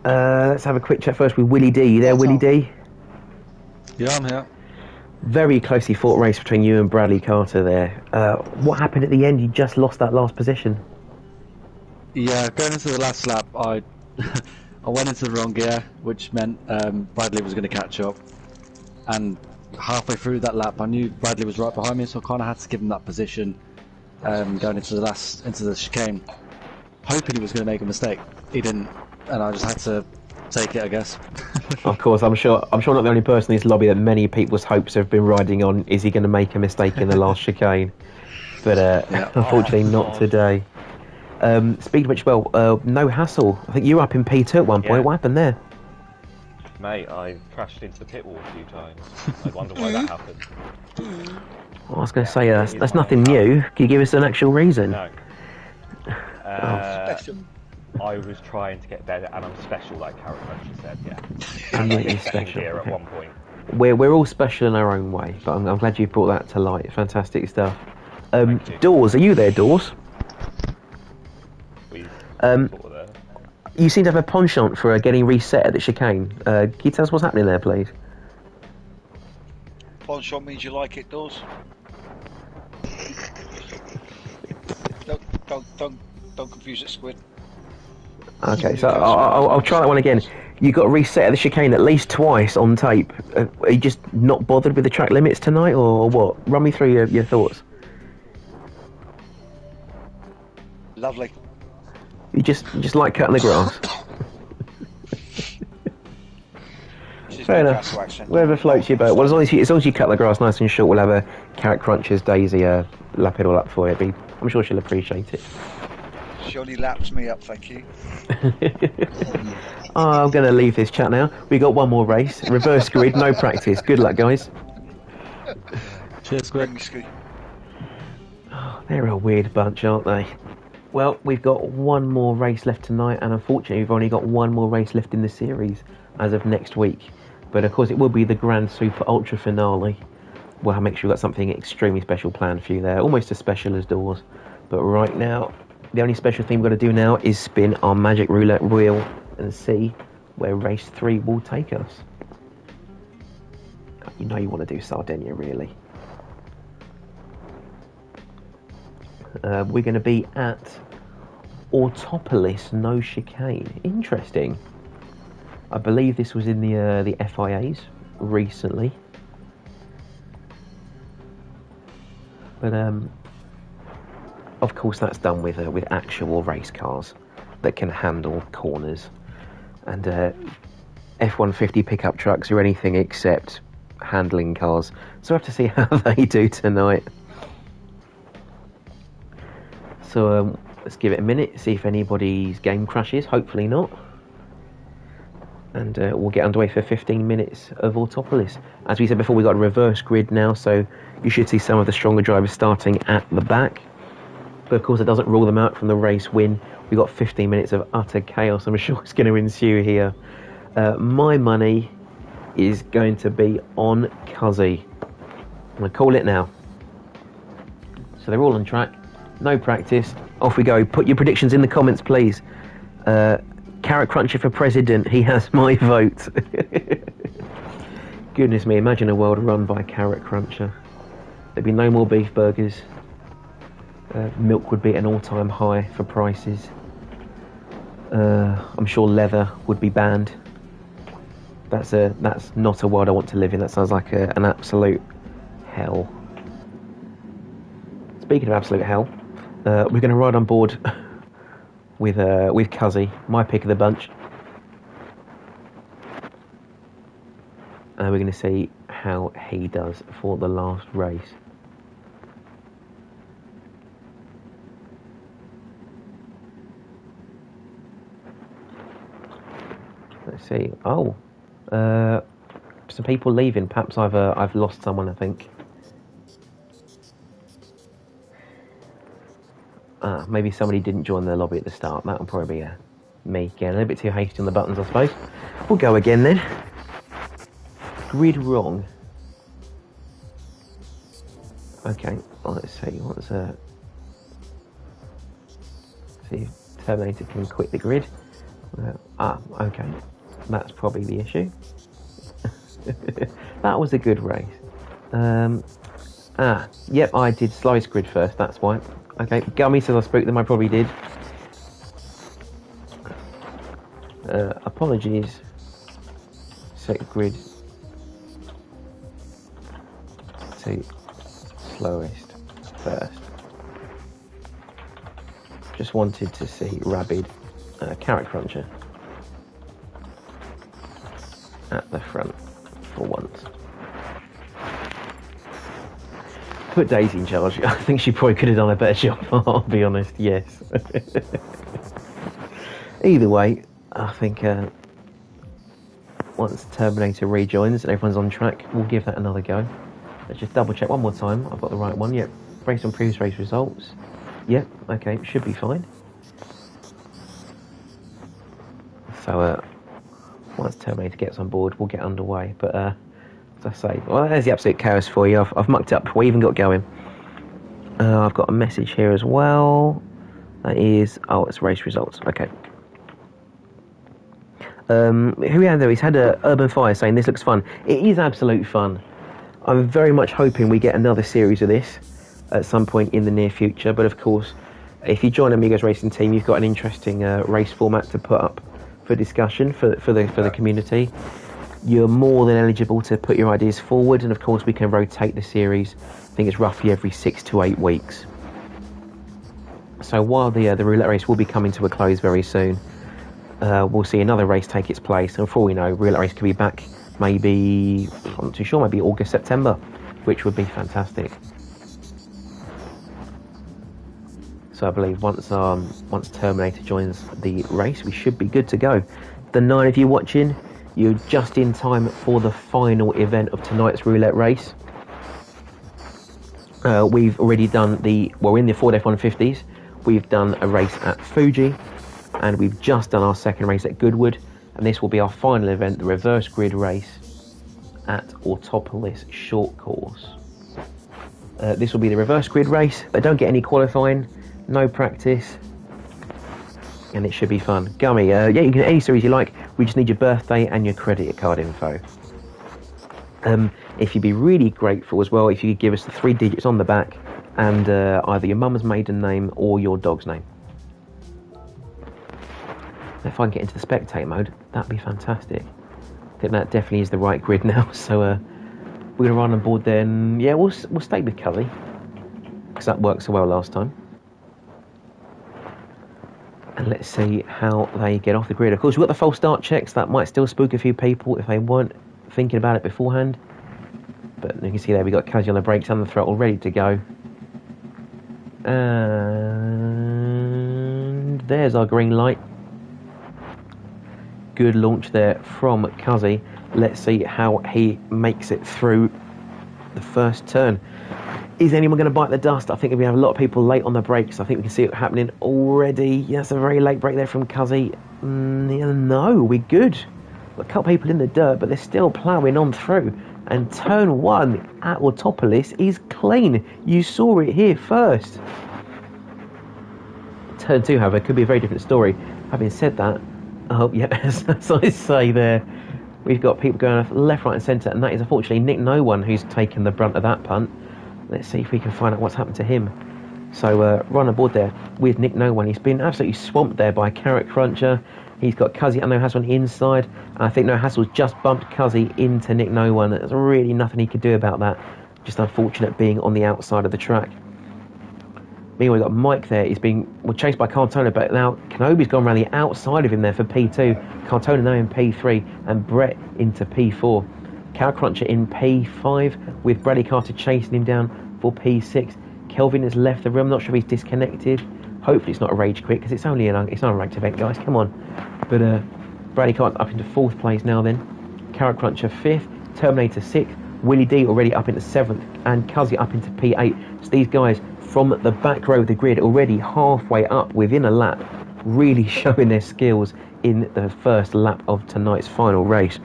A: Let's have a quick chat first with Willie D. You there, Willie D?
F: Yeah, I'm here.
A: Very closely fought race between you and Bradley Carter there. What happened at the end? You just lost that last position.
F: Yeah, going into the last lap, I went into the wrong gear, which meant Bradley was going to catch up. And halfway through that lap, I knew Bradley was right behind me, so I kind of had to give him that position going into the chicane, hoping he was going to make a mistake. He didn't. And I just had to take it, I guess.
A: Of course, I'm sure not the only person in this lobby that many people's hopes have been riding on. Is he going to make a mistake in the last chicane? but unfortunately not today. Speaking of which, no hassle. I think you were up in P2 at one point.
E: Yeah.
A: What happened there?
E: Mate, I crashed into the pit wall a few times. I wonder why that happened.
A: Well, I was going to say, that's nothing new. Can you give us an actual reason?
E: No.
B: Special.
E: I was trying to get better, and I'm special, like Carrot Crunchy said, yeah.
A: And
E: And
A: you're
E: I hit
A: special,
E: gear at
A: okay.
E: one point.
A: We're all special in our own way, but I'm glad you brought that to light. Fantastic stuff.
E: Thank you.
A: Dawes, are you there, Dawes?
E: We
A: Um,
E: sort of there.
A: You seem to have a penchant for getting reset at the chicane. Can you tell us what's happening there, please?
B: Pawn shot means you like it, does. Don't confuse it, Squid.
A: Okay, so I'll try that one again. You got reset at the chicane at least twice on tape. Are you just not bothered with the track limits tonight, or what? Run me through your thoughts.
B: Lovely.
A: You just like cutting the grass. Fair enough. Whatever floats your boat. Well, as long as you cut the grass nice and short, we'll have a Carrot Cruncher's Daisy lap it all up for you. I'm sure she'll appreciate it.
B: She only laps me up, thank you.
A: I'm going to leave this chat now. We got one more race. Reverse grid, no practice. Good luck, guys.
F: Cheers, Squid.
B: Bring me ski.
A: They're a weird bunch, aren't they? Well, we've got one more race left tonight, and unfortunately, we've only got one more race left in the series as of next week. But of course, it will be the Grand Super Ultra Finale. We'll make sure we've got something extremely special planned for you there, almost as special as Doors. But right now, the only special thing we've got to do now is spin our magic roulette wheel and see where race 3 will take us. You know you want to do Sardinia, really. We're going to be at Autopolis, no chicane. Interesting. I believe this was in the FIAs recently. But of course that's done with actual race cars that can handle corners. And F-150 pickup trucks are anything except handling cars. So we'll have to see how they do tonight. So let's give it a minute, see if anybody's game crashes. Hopefully not. And we'll get underway for 15 minutes of Autopolis. As we said before, we've got a reverse grid now, so you should see some of the stronger drivers starting at the back. But of course, it doesn't rule them out from the race win. We've got 15 minutes of utter chaos, I'm sure it's going to ensue here. My money is going to be on Cuzzy. I'm going to call it now. So they're all on track. No practice. Off we go. Put your predictions in the comments, please. Carrot Cruncher for president. He has my vote. Goodness me, imagine a world run by Carrot Cruncher. There'd be no more beef burgers. Milk would be at an all-time high for prices. I'm sure leather would be banned. That's not a world I want to live in. That sounds like an absolute hell. Speaking of absolute hell, we're going to ride on board with Cuzzy, my pick of the bunch. We're going to see how he does for the last race. Let's see. Oh, some people leaving. Perhaps I've lost someone, I think. Maybe somebody didn't join the lobby at the start. That'll probably be me getting a little bit too hasty on the buttons, I suppose. We'll go again then. Grid wrong. Okay, well, let's see. See if Terminator can quit the grid. Okay. That's probably the issue. That was a good race. Yep, I did slice grid first, that's why. Okay, Gummy says I spooked them, I probably did. Apologies. Set grid to slowest first. Just wanted to see Rabid Carrot Cruncher at the front for once. Put Daisy in charge. I think she probably could have done a better job, I'll be honest, yes. Either way, I think once Terminator rejoins and everyone's on track, we'll give that another go. Let's just double check one more time. I've got the right one, yep. Based on previous race results. Yep, okay, should be fine. So, once Terminator gets on board, we'll get underway. But, as I say, well, there's the absolute chaos for you. I've mucked up before we even got going. I've got a message here as well. That is, oh, it's race results. Okay. Who we had there? He's had a Urban Fire saying this looks fun. It is absolute fun. I'm very much hoping we get another series of this at some point in the near future. But of course, if you join Amigos Racing Team, you've got an interesting race format to put up for discussion for the community. You're more than eligible to put your ideas forward, and of course we can rotate the series. I think it's roughly every 6 to 8 weeks. So while the roulette race will be coming to a close very soon, we'll see another race take its place, and for all we know, roulette race could be back maybe, I'm not too sure, maybe August, September, which would be fantastic. So I believe once Terminator joins the race, we should be good to go. The 9 of you watching, you're just in time for the final event of tonight's roulette race. We've already done we're in the Ford F-150s. We've done a race at Fuji, and we've just done our second race at Goodwood, and this will be our final event, the reverse grid race at Autopolis Short Course. This will be the reverse grid race. They don't get any qualifying, no practice, and it should be fun. Gummy, yeah, you can get any series you like. We just need your birthday and your credit card info. If you'd be really grateful as well, if you could give us the 3 digits on the back and either your mum's maiden name or your dog's name. If I can get into the spectate mode, that'd be fantastic. I think that definitely is the right grid now. So we're going to run on board then. Yeah, we'll stay with Cully, because that worked so well last time. And let's see how they get off the grid. Of course, we've got the false start checks. That might still spook a few people if they weren't thinking about it beforehand. But you can see there, we've got Kazi on the brakes and the throttle ready to go. And there's our green light. Good launch there from Kazi. Let's see how he makes it through the first turn. Is anyone going to bite the dust? I think we have a lot of people late on the brakes. I think we can see it happening already. Yes, a very late break there from Kazi. No, we're good. Got a couple people in the dirt, but they're still ploughing on through. And turn 1 at Autopolis is clean. You saw it here first. Turn 2, however, could be a very different story. Having said that, oh yeah, as I say there, we've got people going left, right and centre, and that is unfortunately Nick No One who's taken the brunt of that punt. Let's see if we can find out what's happened to him. So run aboard there with Nick No One. He's been absolutely swamped there by Carrot Cruncher. He's got Cuzzy and No Hassle on the inside. And I think No Hassle's just bumped Cuzzy into Nick No One. There's really nothing he could do about that. Just unfortunate being on the outside of the track. Meanwhile, we've got Mike there. He's being chased by Cartona, but now Kenobi's gone around the outside of him there for P2. Cartona now in P3 and Brett into P4. Cow Cruncher in P5 with Bradley Carter chasing him down for P6. Kelvin has left the room. Not sure if he's disconnected. Hopefully it's not a rage quit because it's only it's not a ranked event, guys. Come on. But Bradley Carter up into 4th place now then. Carrot Cruncher 5th. Terminator 6th. Willie D already up into 7th. And Cuzzy up into P8. So these guys from the back row of the grid already halfway up within a lap, really showing their skills in the first lap of tonight's final race.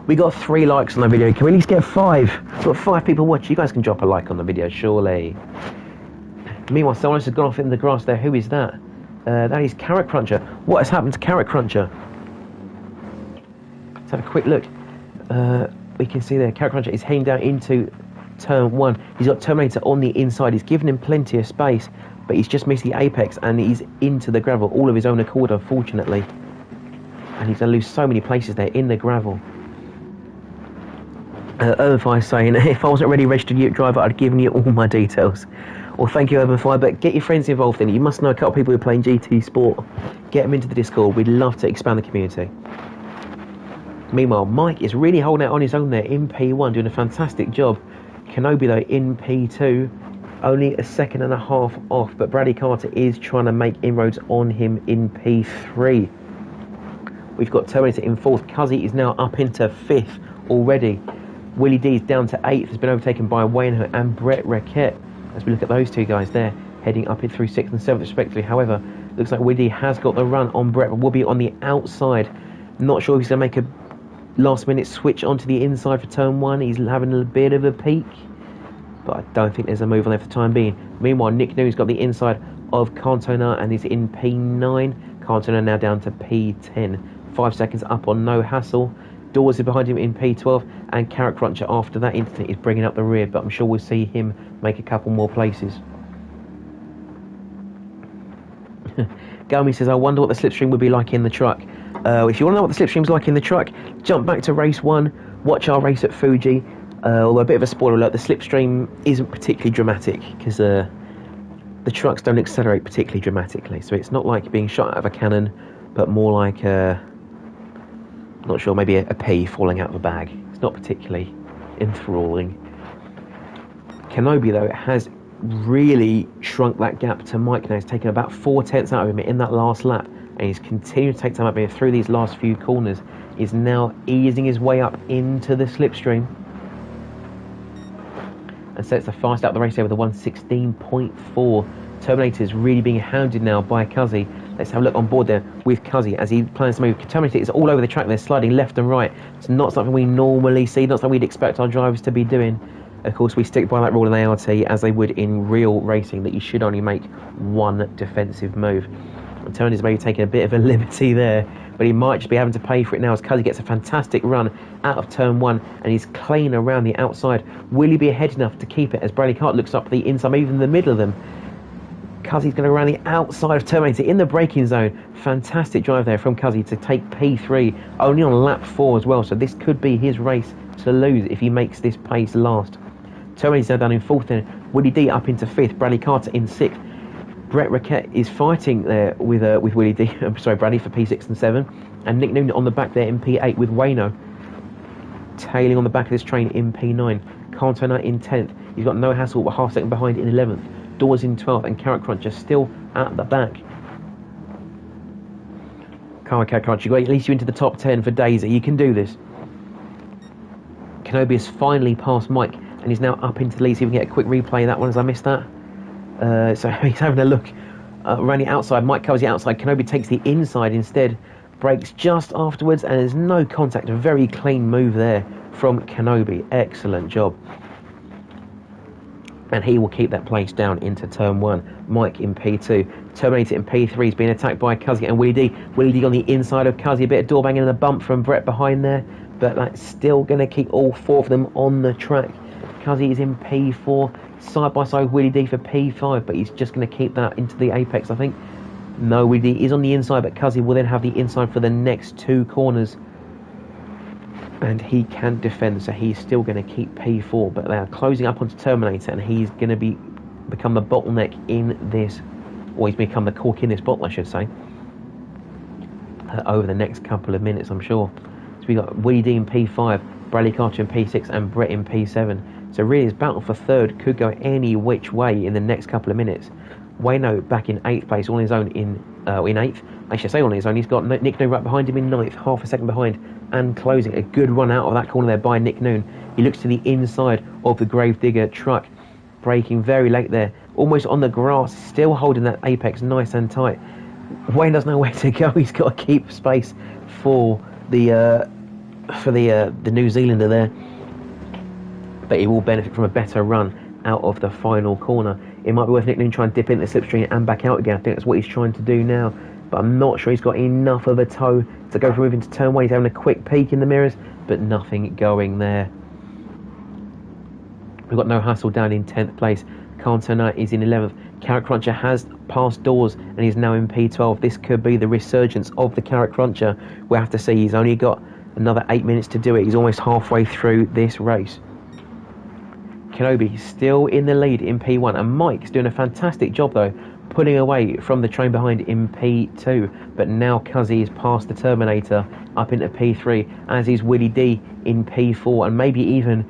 A: We got 3 likes on the video. Can we at least get 5? We've got 5 people watching. You guys can drop a like on the video, surely. Meanwhile, someone else has gone off in the grass there. Who is that? That is Carrot Cruncher. What has happened to Carrot Cruncher? Let's have a quick look. We can see there, Carrot Cruncher is heading down into turn 1. He's got Terminator on the inside. He's given him plenty of space, but he's just missed the apex and he's into the gravel, all of his own accord, unfortunately. And he's going to lose so many places there in the gravel. Urbanfire saying, if I wasn't already a registered Ute driver, I'd given you all my details. Well, thank you, Urbanfire, but get your friends involved in it. You must know a couple of people who are playing GT Sport. Get them into the Discord. We'd love to expand the community. Meanwhile, Mike is really holding out on his own there in P1, doing a fantastic job. Kenobi though in P2, only a second and a half off, but Bradley Carter is trying to make inroads on him in P3. We've got Terminator in 4th. Cuzzy is now up into 5th already. Willie D is down to 8th, has been overtaken by Wayne and Brett Raquette. As we look at those two guys there, heading up in through 6th and 7th respectively. However, looks like Willie D has got the run on Brett, but will be on the outside. Not sure if he's going to make a last minute switch onto the inside for turn 1. He's having a bit of a peak, but I don't think there's a move on there for the time being. Meanwhile, Nick Noon's got the inside of Cantona and is in P9. Cantona now down to P10. 5 seconds up on No Hassle. Dawes is behind him in P12, and Carrot Cruncher after that incident is bringing up the rear, but I'm sure we'll see him make a couple more places. Gummy says, I wonder what the slipstream would be like in the truck. If you want to know what the slipstream's like in the truck, jump back to race 1, watch our race at Fuji. Although a bit of a spoiler alert, the slipstream isn't particularly dramatic because the trucks don't accelerate particularly dramatically, so it's not like being shot out of a cannon, but more like not sure, maybe a pea falling out of a bag. It's not particularly enthralling. Kenobi though has really shrunk that gap to Mike now. He's taken about 4 tenths out of him in that last lap, and he's continued to take time out of him through these last few corners. He's now easing his way up into the slipstream and sets the fast out of the race there with a 1:16.4. Terminator is really being hounded now by Cuzzy. Let's have a look on board there with Cuzzy as he plans to move. Terminator is all over the track there, sliding left and right. It's not something we normally see, not something we'd expect our drivers to be doing. Of course, we stick by that rule in ART as they would in real racing, that you should only make one defensive move. And Tony's maybe taking a bit of a liberty there, but he might just be having to pay for it now as Cuzzy gets a fantastic run out of turn 1 and he's clean around the outside. Will he be ahead enough to keep it as Bradley Cart looks up the inside, maybe even the middle of them? Cuzzy's going to run the outside of Terminator in the braking zone. Fantastic drive there from Cuzzy to take P3, only on lap 4 as well, so this could be his race to lose if he makes this pace last. Terminator's now down in 4th then. Willie D up into 5th, Bradley Carter in 6th. Brett Raquette is fighting there with Willie D, Bradley for P6 and 7, and Nick Noon on the back there in P8 with Wayno tailing on the back of this train in P9. Cantona in 10th. He's got No Hassle but half second behind in 11th. Dawes in 12th and Carrot Cruncher still at the back. Come on, Carrot Cruncher, at least you into the top 10 for Daisy. You can do this. Kenobi has finally passed Mike and he's now up into the lead. See if we can get a quick replay of that one as I missed that. So he's having a look around the outside. Mike covers the outside. Kenobi takes the inside instead. Brakes just afterwards, and there's no contact. A very clean move there from Kenobi. Excellent job. And he will keep that place down into turn 1. Mike in P2. Terminator in P3 is being attacked by Cuzzy and Willie D. Willie D on the inside of Cuzzy. A bit of door banging and a bump from Brett behind there, but that's still going to keep all 4 of them on the track. Cuzzy is in P4. Side by side with Willie D for P5, but he's just going to keep that into the apex, I think. No, Willie D is on the inside, but Cuzzy will then have the inside for the next 2 corners. And he can defend, so he's still going to keep P4, but they're closing up onto Terminator, and he's going to become the bottleneck in this, or he's become the cork in this bottle, I should say, over the next couple of minutes, I'm sure. So we got Willie D in P5, Bradley Carter in P6, and Brett in P7. So really his battle for 3rd could go any which way in the next couple of minutes. Wayno back in 8th place, on his own in 8th. I should say on his own. He's got Nick Noon right behind him in 9th, half a second behind, and closing. A good run out of that corner there by Nick Noon. He looks to the inside of the Gravedigger truck, braking very late there, almost on the grass, still holding that apex nice and tight. Wayne doesn't know where to go. He's got to keep space for the New Zealander there, but he will benefit from a better run out of the final corner. It might be worth Nick Noon trying to dip in the slipstream and back out again. I think that's what he's trying to do now, but I'm not sure he's got enough of a toe to go from moving to turn 1. He's having a quick peek in the mirrors, but nothing going there. We've got No Hassle down in 10th place. Cantona is in 11th. Carrot Cruncher has passed Dawes and he's now in P12. This could be the resurgence of the Carrot Cruncher. We'll have to see. He's only got another 8 minutes to do it. He's almost halfway through this race. Kenobi still in the lead in P1, and Mike's doing a fantastic job though, pulling away from the train behind in P2, but now Cuzzy is past the Terminator up into P3, as is Willie D in P4, and maybe even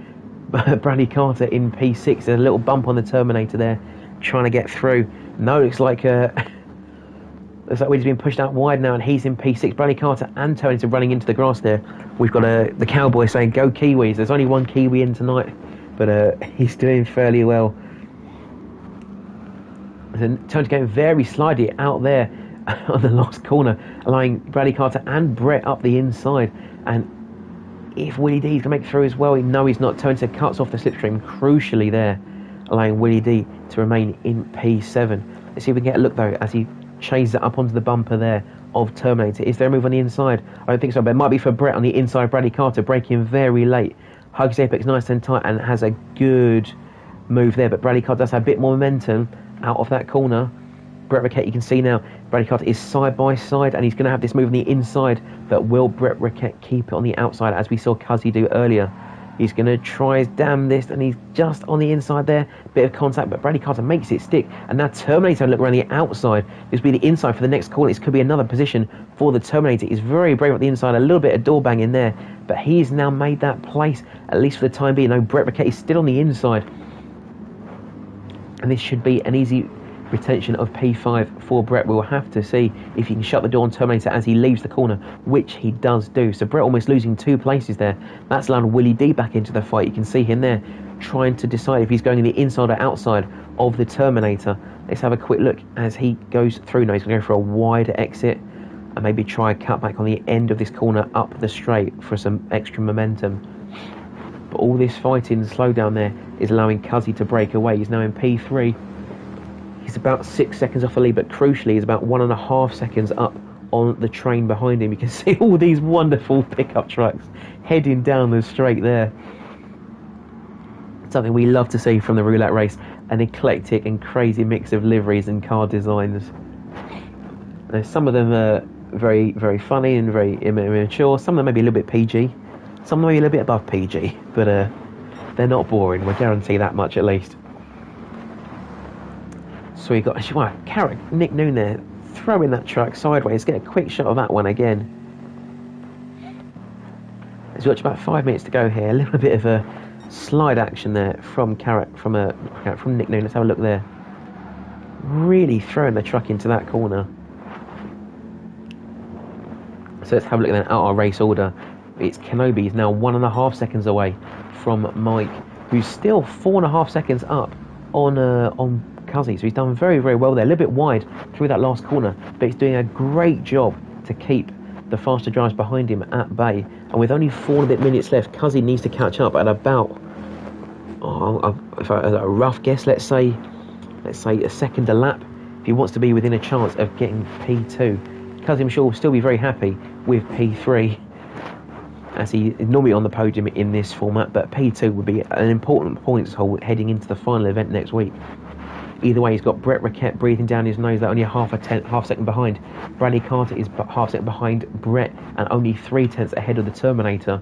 A: Bradley Carter in P6. There's a little bump on the Terminator there, trying to get through. No, it's like looks like he's been pushed out wide now, and he's in P6. Bradley Carter and Terminator running into the grass there. We've got the Cowboy saying, "Go Kiwis." There's only one Kiwi in tonight, but he's doing fairly well. And Terminator getting very slidey out there on the last corner, allowing Bradley Carter and Brett up the inside. And if Willie D's going to make through as well, no, he's not. Terminator cuts off the slipstream crucially there, allowing Willie D to remain in P7. Let's see if we can get a look though as he chases it up onto the bumper there of Terminator. Is there a move on the inside? I don't think so, but it might be for Brett on the inside. Bradley Carter breaking very late, hugs the apex nice and tight, and has a good move there. But Bradley Carter does have a bit more momentum out of that corner. Brett Rickett, you can see now, Bradley Carter is side by side, and he's going to have this move on the inside, but will Brett Rickett keep it on the outside, as we saw Cuzzy do earlier? He's going to try his damnedest, and he's just on the inside there. Bit of contact, but Bradley Carter makes it stick. And now Terminator look around the outside. This will be the inside for the next corner. This could be another position for the Terminator. He's very brave at the inside. A little bit of door banging there, but he's now made that place, at least for the time being. No, Brett Rickett is still on the inside. And this should be an easy retention of P5 for Brett. We'll have to see if he can shut the door on Terminator as he leaves the corner, which he does do. So Brett almost losing 2 places there. That's allowed Willie D back into the fight. You can see him there trying to decide if he's going in the inside or outside of the Terminator. Let's have a quick look as he goes through. Now he's going to go for a wider exit and maybe try a cut back on the end of this corner up the straight for some extra momentum. But all this fighting slowdown there is allowing Cuzzy to break away. He's now in P3. He's about 6 seconds off the lead, but crucially he's about 1.5 seconds up on the train behind him. You can see all these wonderful pickup trucks heading down the straight there. Something we love to see from the roulette race, an eclectic and crazy mix of liveries and car designs. Now, some of them are very, very funny and very immature. Some of them maybe a little bit PG. Some of them maybe a little bit above PG, but they're not boring. We'll guarantee that much at least. So we got Nick Noon there throwing that truck sideways. Get a quick shot of that one again. There's got about 5 minutes to go here. A little bit of a slide action there from Nick Noon. Let's have a look there. Really throwing the truck into that corner. So let's have a look then at our race order. It's Kenobi. He's now 1.5 seconds away from Mike, who's still 4.5 seconds up on Cuzzy. So he's done very, very well there. A little bit wide through that last corner, but he's doing a great job to keep the faster drivers behind him at bay. And with only 4 and a bit minutes left, Cuzzy needs to catch up at about, if a rough guess, let's say a second a lap, if he wants to be within a chance of getting P2. Cuzzy, I'm sure, will still be very happy with P3, as he is normally on the podium in this format, but P2 would be an important points haul heading into the final event next week. Either way, he's got Brett Rickett breathing down his nose, only half second behind. Bradley Carter is half second behind Brett, and only 0.3 ahead of the Terminator,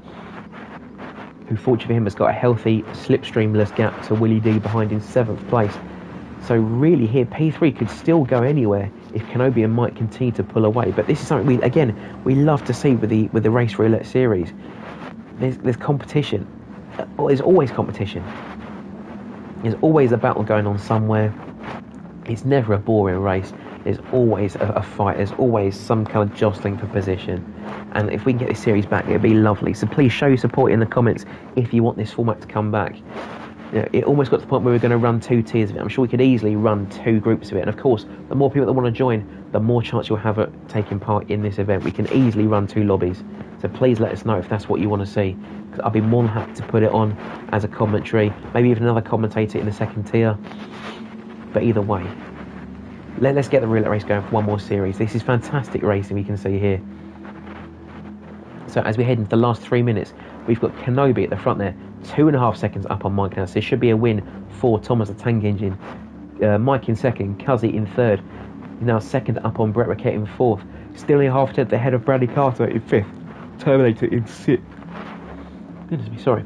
A: who, fortunately for him, has got a healthy slipstreamless gap to Willie D behind in 7th place. So really here, P3 could still go anywhere if Kenobi and Mike continue to pull away. But this is something we love to see with the Race Roulette series. There's competition. There's always competition. There's always a battle going on somewhere. It's never a boring race. There's always a fight. There's always some kind of jostling for position. And if we can get this series back, it'd be lovely. So please show your support in the comments if you want this format to come back. You know, it almost got to the point where we're going to run 2 tiers of it. I'm sure we could easily run 2 groups of it. And of course, the more people that want to join, the more chance you'll have at taking part in this event. We can easily run 2 lobbies. So please let us know if that's what you want to see. Because I'll be more than happy to put it on as a commentary. Maybe even another commentator in the 2nd tier. But either way, let's get the roulette race going for one more series. This is fantastic racing we can see here. So as we head into the last 3 minutes, we've got Kenobi at the front there, 2.5 seconds up on Mike now. So this should be a win for Thomas the Tank Engine. Mike in 2nd, Cuzzy in 3rd. Now 2nd up on Brett Rickett in 4th. Still only half a tenth ahead of Bradley Carter in 5th. Terminator in 6th. Goodness me, sorry.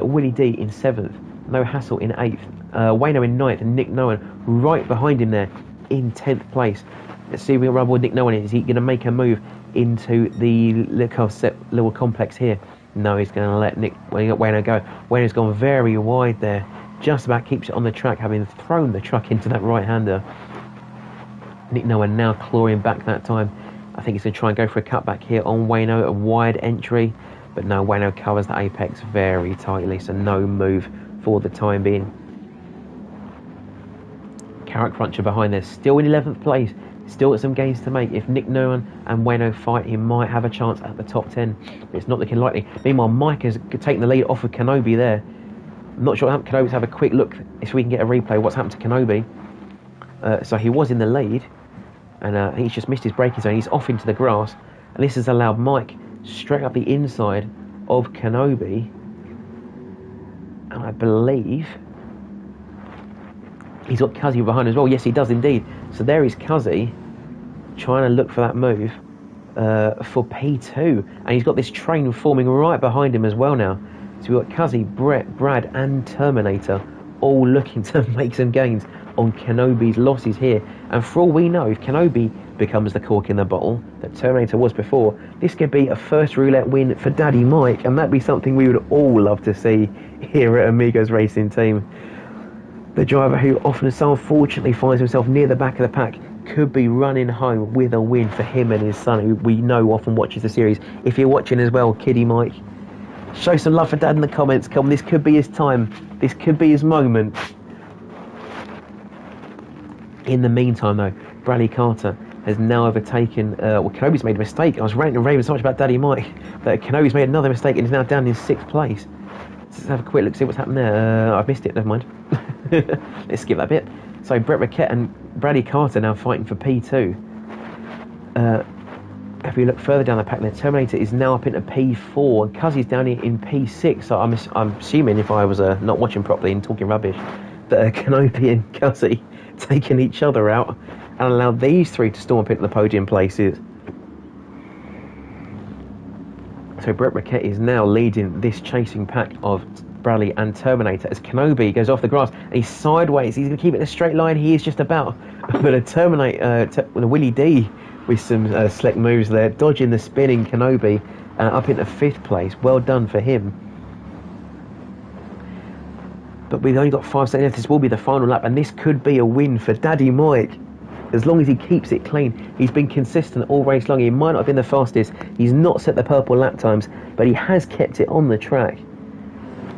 A: Willie D in 7th. No Hassle in 8th. Wayno in 9th, and Nick Nowen right behind him there in 10th place. Let's see if we can run with Nick Nowen. Is he going to make a move into the little complex here? No, he's going to let Wayno go. Wayno's gone very wide there. Just about keeps it on the track, having thrown the truck into that right-hander. Nick Noah now clawing back that time. I think he's going to try and go for a cutback here on Wayno, a wide entry. But no, Wayno covers the apex very tightly, so no move for the time being. Carrot Cruncher behind there, still in 11th place. Still got some gains to make. If Nick Noah and Wayno fight, he might have a chance at the top 10. But it's not looking likely. Meanwhile, Mike has taken the lead off of Kenobi there. I'm not sure what happened to Kenobi. Let's have a quick look if we can get a replay. What's happened to Kenobi? So he was in the lead, and he's just missed his braking zone. He's off into the grass, and this has allowed Mike straight up the inside of Kenobi. And I believe he's got Cuzzy behind as well. Yes, he does indeed. So there is Cuzzy trying to look for that move for P2. And he's got this train forming right behind him as well now. So we've got Cuzzy, Brett, Brad and Terminator all looking to make some gains on Kenobi's losses here. And for all we know, if Kenobi becomes the cork in the bottle that Terminator was before, this could be a first roulette win for Daddy Mike. And that'd be something we would all love to see here at Amigos Racing Team. The driver who often so unfortunately finds himself near the back of the pack could be running home with a win for him and his son, who we know often watches the series. If you're watching as well, Kiddie Mike, show some love for Dad in the comments. Come on, this could be his time. This could be his moment. In the meantime, though, Bradley Carter has now overtaken... Kenobi's made a mistake. I was ranting and raving so much about Daddy Mike that Kenobi's made another mistake and is now down in 6th place. Let's have a quick look, see what's happened there. I've missed it, never mind. Let's skip that bit. So Brett Roquette and Bradley Carter now fighting for P2. If we look further down the pack, the Terminator is now up into P4 and Cuzzy's down here in P6. So I'm assuming, if I was not watching properly and talking rubbish, that Kenobi and Cuzzy taking each other out and allowed these three to storm up into the podium places. So Brett Roquette is now leading this chasing pack of Bradley and Terminator as Kenobi goes off the grass and he's sideways. He's going to keep it in a straight line. He is just about. But a Terminator with a Willie D with some slick moves there, dodging the spinning Kenobi up into 5th place. Well done for him. But we've only got 5 seconds. This will be the final lap, and this could be a win for Daddy Mike. As long as he keeps it clean. He's been consistent all race long. He might not have been the fastest. He's not set the purple lap times, but he has kept it on the track,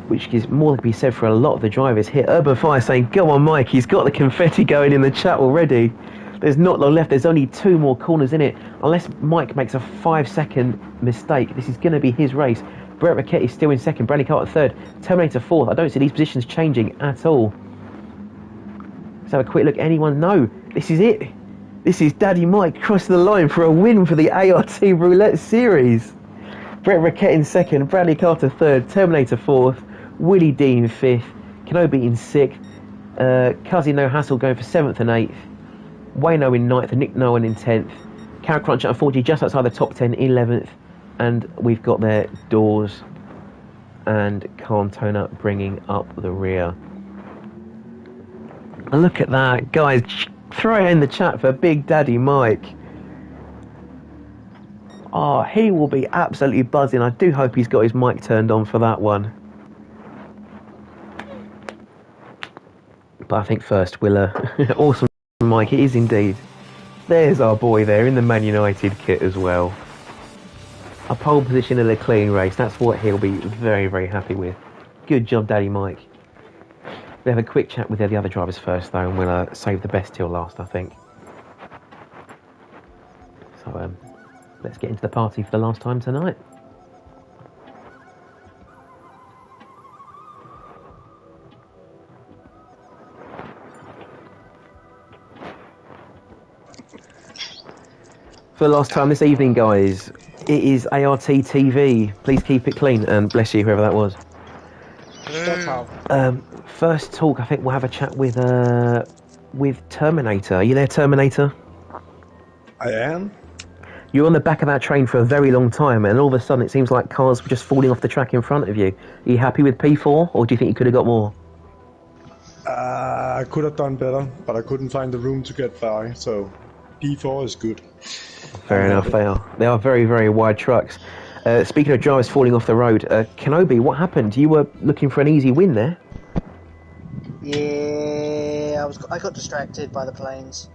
A: which is more than can be said for a lot of the drivers here. Urban Fire saying, go on Mike, he's got the confetti going in the chat already. There's not long left. There's only 2 more corners in it. Unless Mike makes a 5-second mistake, this is going to be his race. Brett Roquette is still in 2nd. Bradley Carter 3rd. Terminator 4th. I don't see these positions changing at all. Let's have a quick look. Anyone? No. This is it. This is Daddy Mike crossing the line for a win for the ART Roulette Series. Brett Roquette in 2nd. Bradley Carter 3rd. Terminator 4th. Willie D in 5th. Kenobi in 6th. Cuzzy No Hassle going for 7th and 8th. Wayno in 9th and Nick Noah in 10th. Carrot Cruncher unfortunately just outside the top 10 in 11th. And we've got their Doors and Cantona bringing up the rear. And look at that, guys. Throw it in the chat for Big Daddy Mike. Oh, he will be absolutely buzzing. I do hope he's got his mic turned on for that one. But I think first we'll... awesome, Mike. It is indeed. There's our boy there in the Man United kit as well. A pole position in a clean race. That's what he'll be very, very happy with. Good job, Daddy Mike. We'll have a quick chat with the other drivers first, though, and we'll save the best till last, I think. So, let's get into the party for the last time tonight. For the last time this evening, guys, it is ART TV. Please keep it clean, and bless you, whoever that was. First talk, I think we'll have a chat with Terminator. Are you there, Terminator?
G: I am.
A: You're on the back of that train for a very long time, and all of a sudden it seems like cars were just falling off the track in front of you. Are you happy with P4, or do you think you could have got more?
G: I could have done better, but I couldn't find the room to get by, so P4 is good.
A: Fair enough, they are very, very wide trucks. Speaking of drivers falling off the road, Kenobi, what happened? You were looking for an easy win there.
H: Yeah, I got distracted by the planes.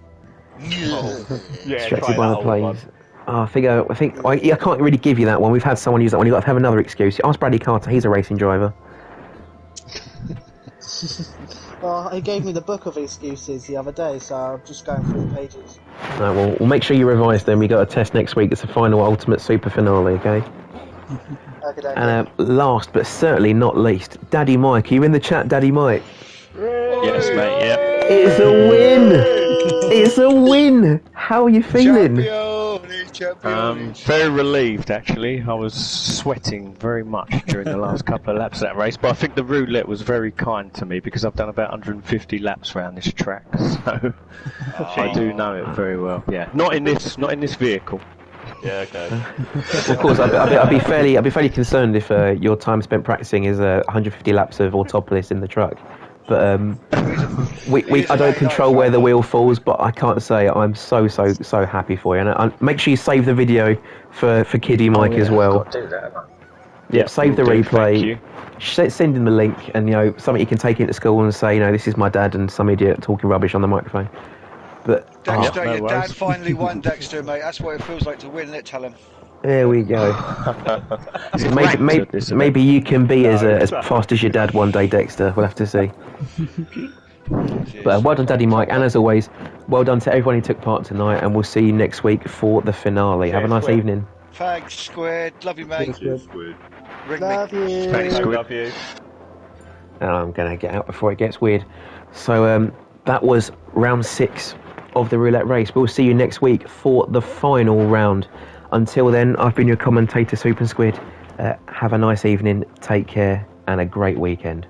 E: Yeah,
A: Distracted
E: try
A: by
E: that
A: the
E: old
A: planes.
E: one.
A: Oh, I can't really give you that one. We've had someone use that one. You've got to have another excuse. Ask Bradley Carter. He's a racing driver.
H: Well, he gave me the book of excuses the other day, so I'm just going through the pages.
A: No, well, we'll make sure you revise them. We got a test next week. It's the final ultimate super finale, okay?
H: Okay.
A: And last but certainly not least, Daddy Mike. Are you in the chat, Daddy Mike?
I: Yes, mate, yeah.
A: It's a win! It's a win! How are you feeling?
I: Very relieved, actually. I was sweating very much during the last couple of laps of that race, but I think the roulette was very kind to me because I've done about 150 laps around this track, so I do know it very well. Yeah, not in this vehicle.
E: Yeah, okay.
A: Of course, I'd be fairly concerned if your time spent practicing is 150 laps of Autopolis in the truck. But I don't control where the wheel falls, but I can't say I'm so happy for you. And make sure you save the video for Kiddie Mike as well.
I: I've got to do that.
A: Yeah, save the
I: will do,
A: replay.
I: thank
A: Send him the link, and something you can take into school and say, this is my dad and some idiot talking rubbish on the microphone. But
B: Dexter,
I: no
B: your
I: worries.
B: dad finally won, Dexter, mate. That's what it feels like to win, isn't it? Tell him.
A: there we go. Maybe you can be as fast as your dad one day, Dexter. We'll have to see. But well done, Daddy Mike, and as always, well done to everyone who took part tonight, and we'll see you next week for the finale. Have a nice evening.
B: Thanks, Squid. Love you, mate. Ring
H: Love
B: me.
H: you.
I: Thanks, Squid.
E: Love you.
A: And I'm going to get out before it gets weird. So that was round 6 of the roulette race. We'll see you next week for the final round. Until then, I've been your commentator, SuperSquid. Have a nice evening, take care, and a great weekend.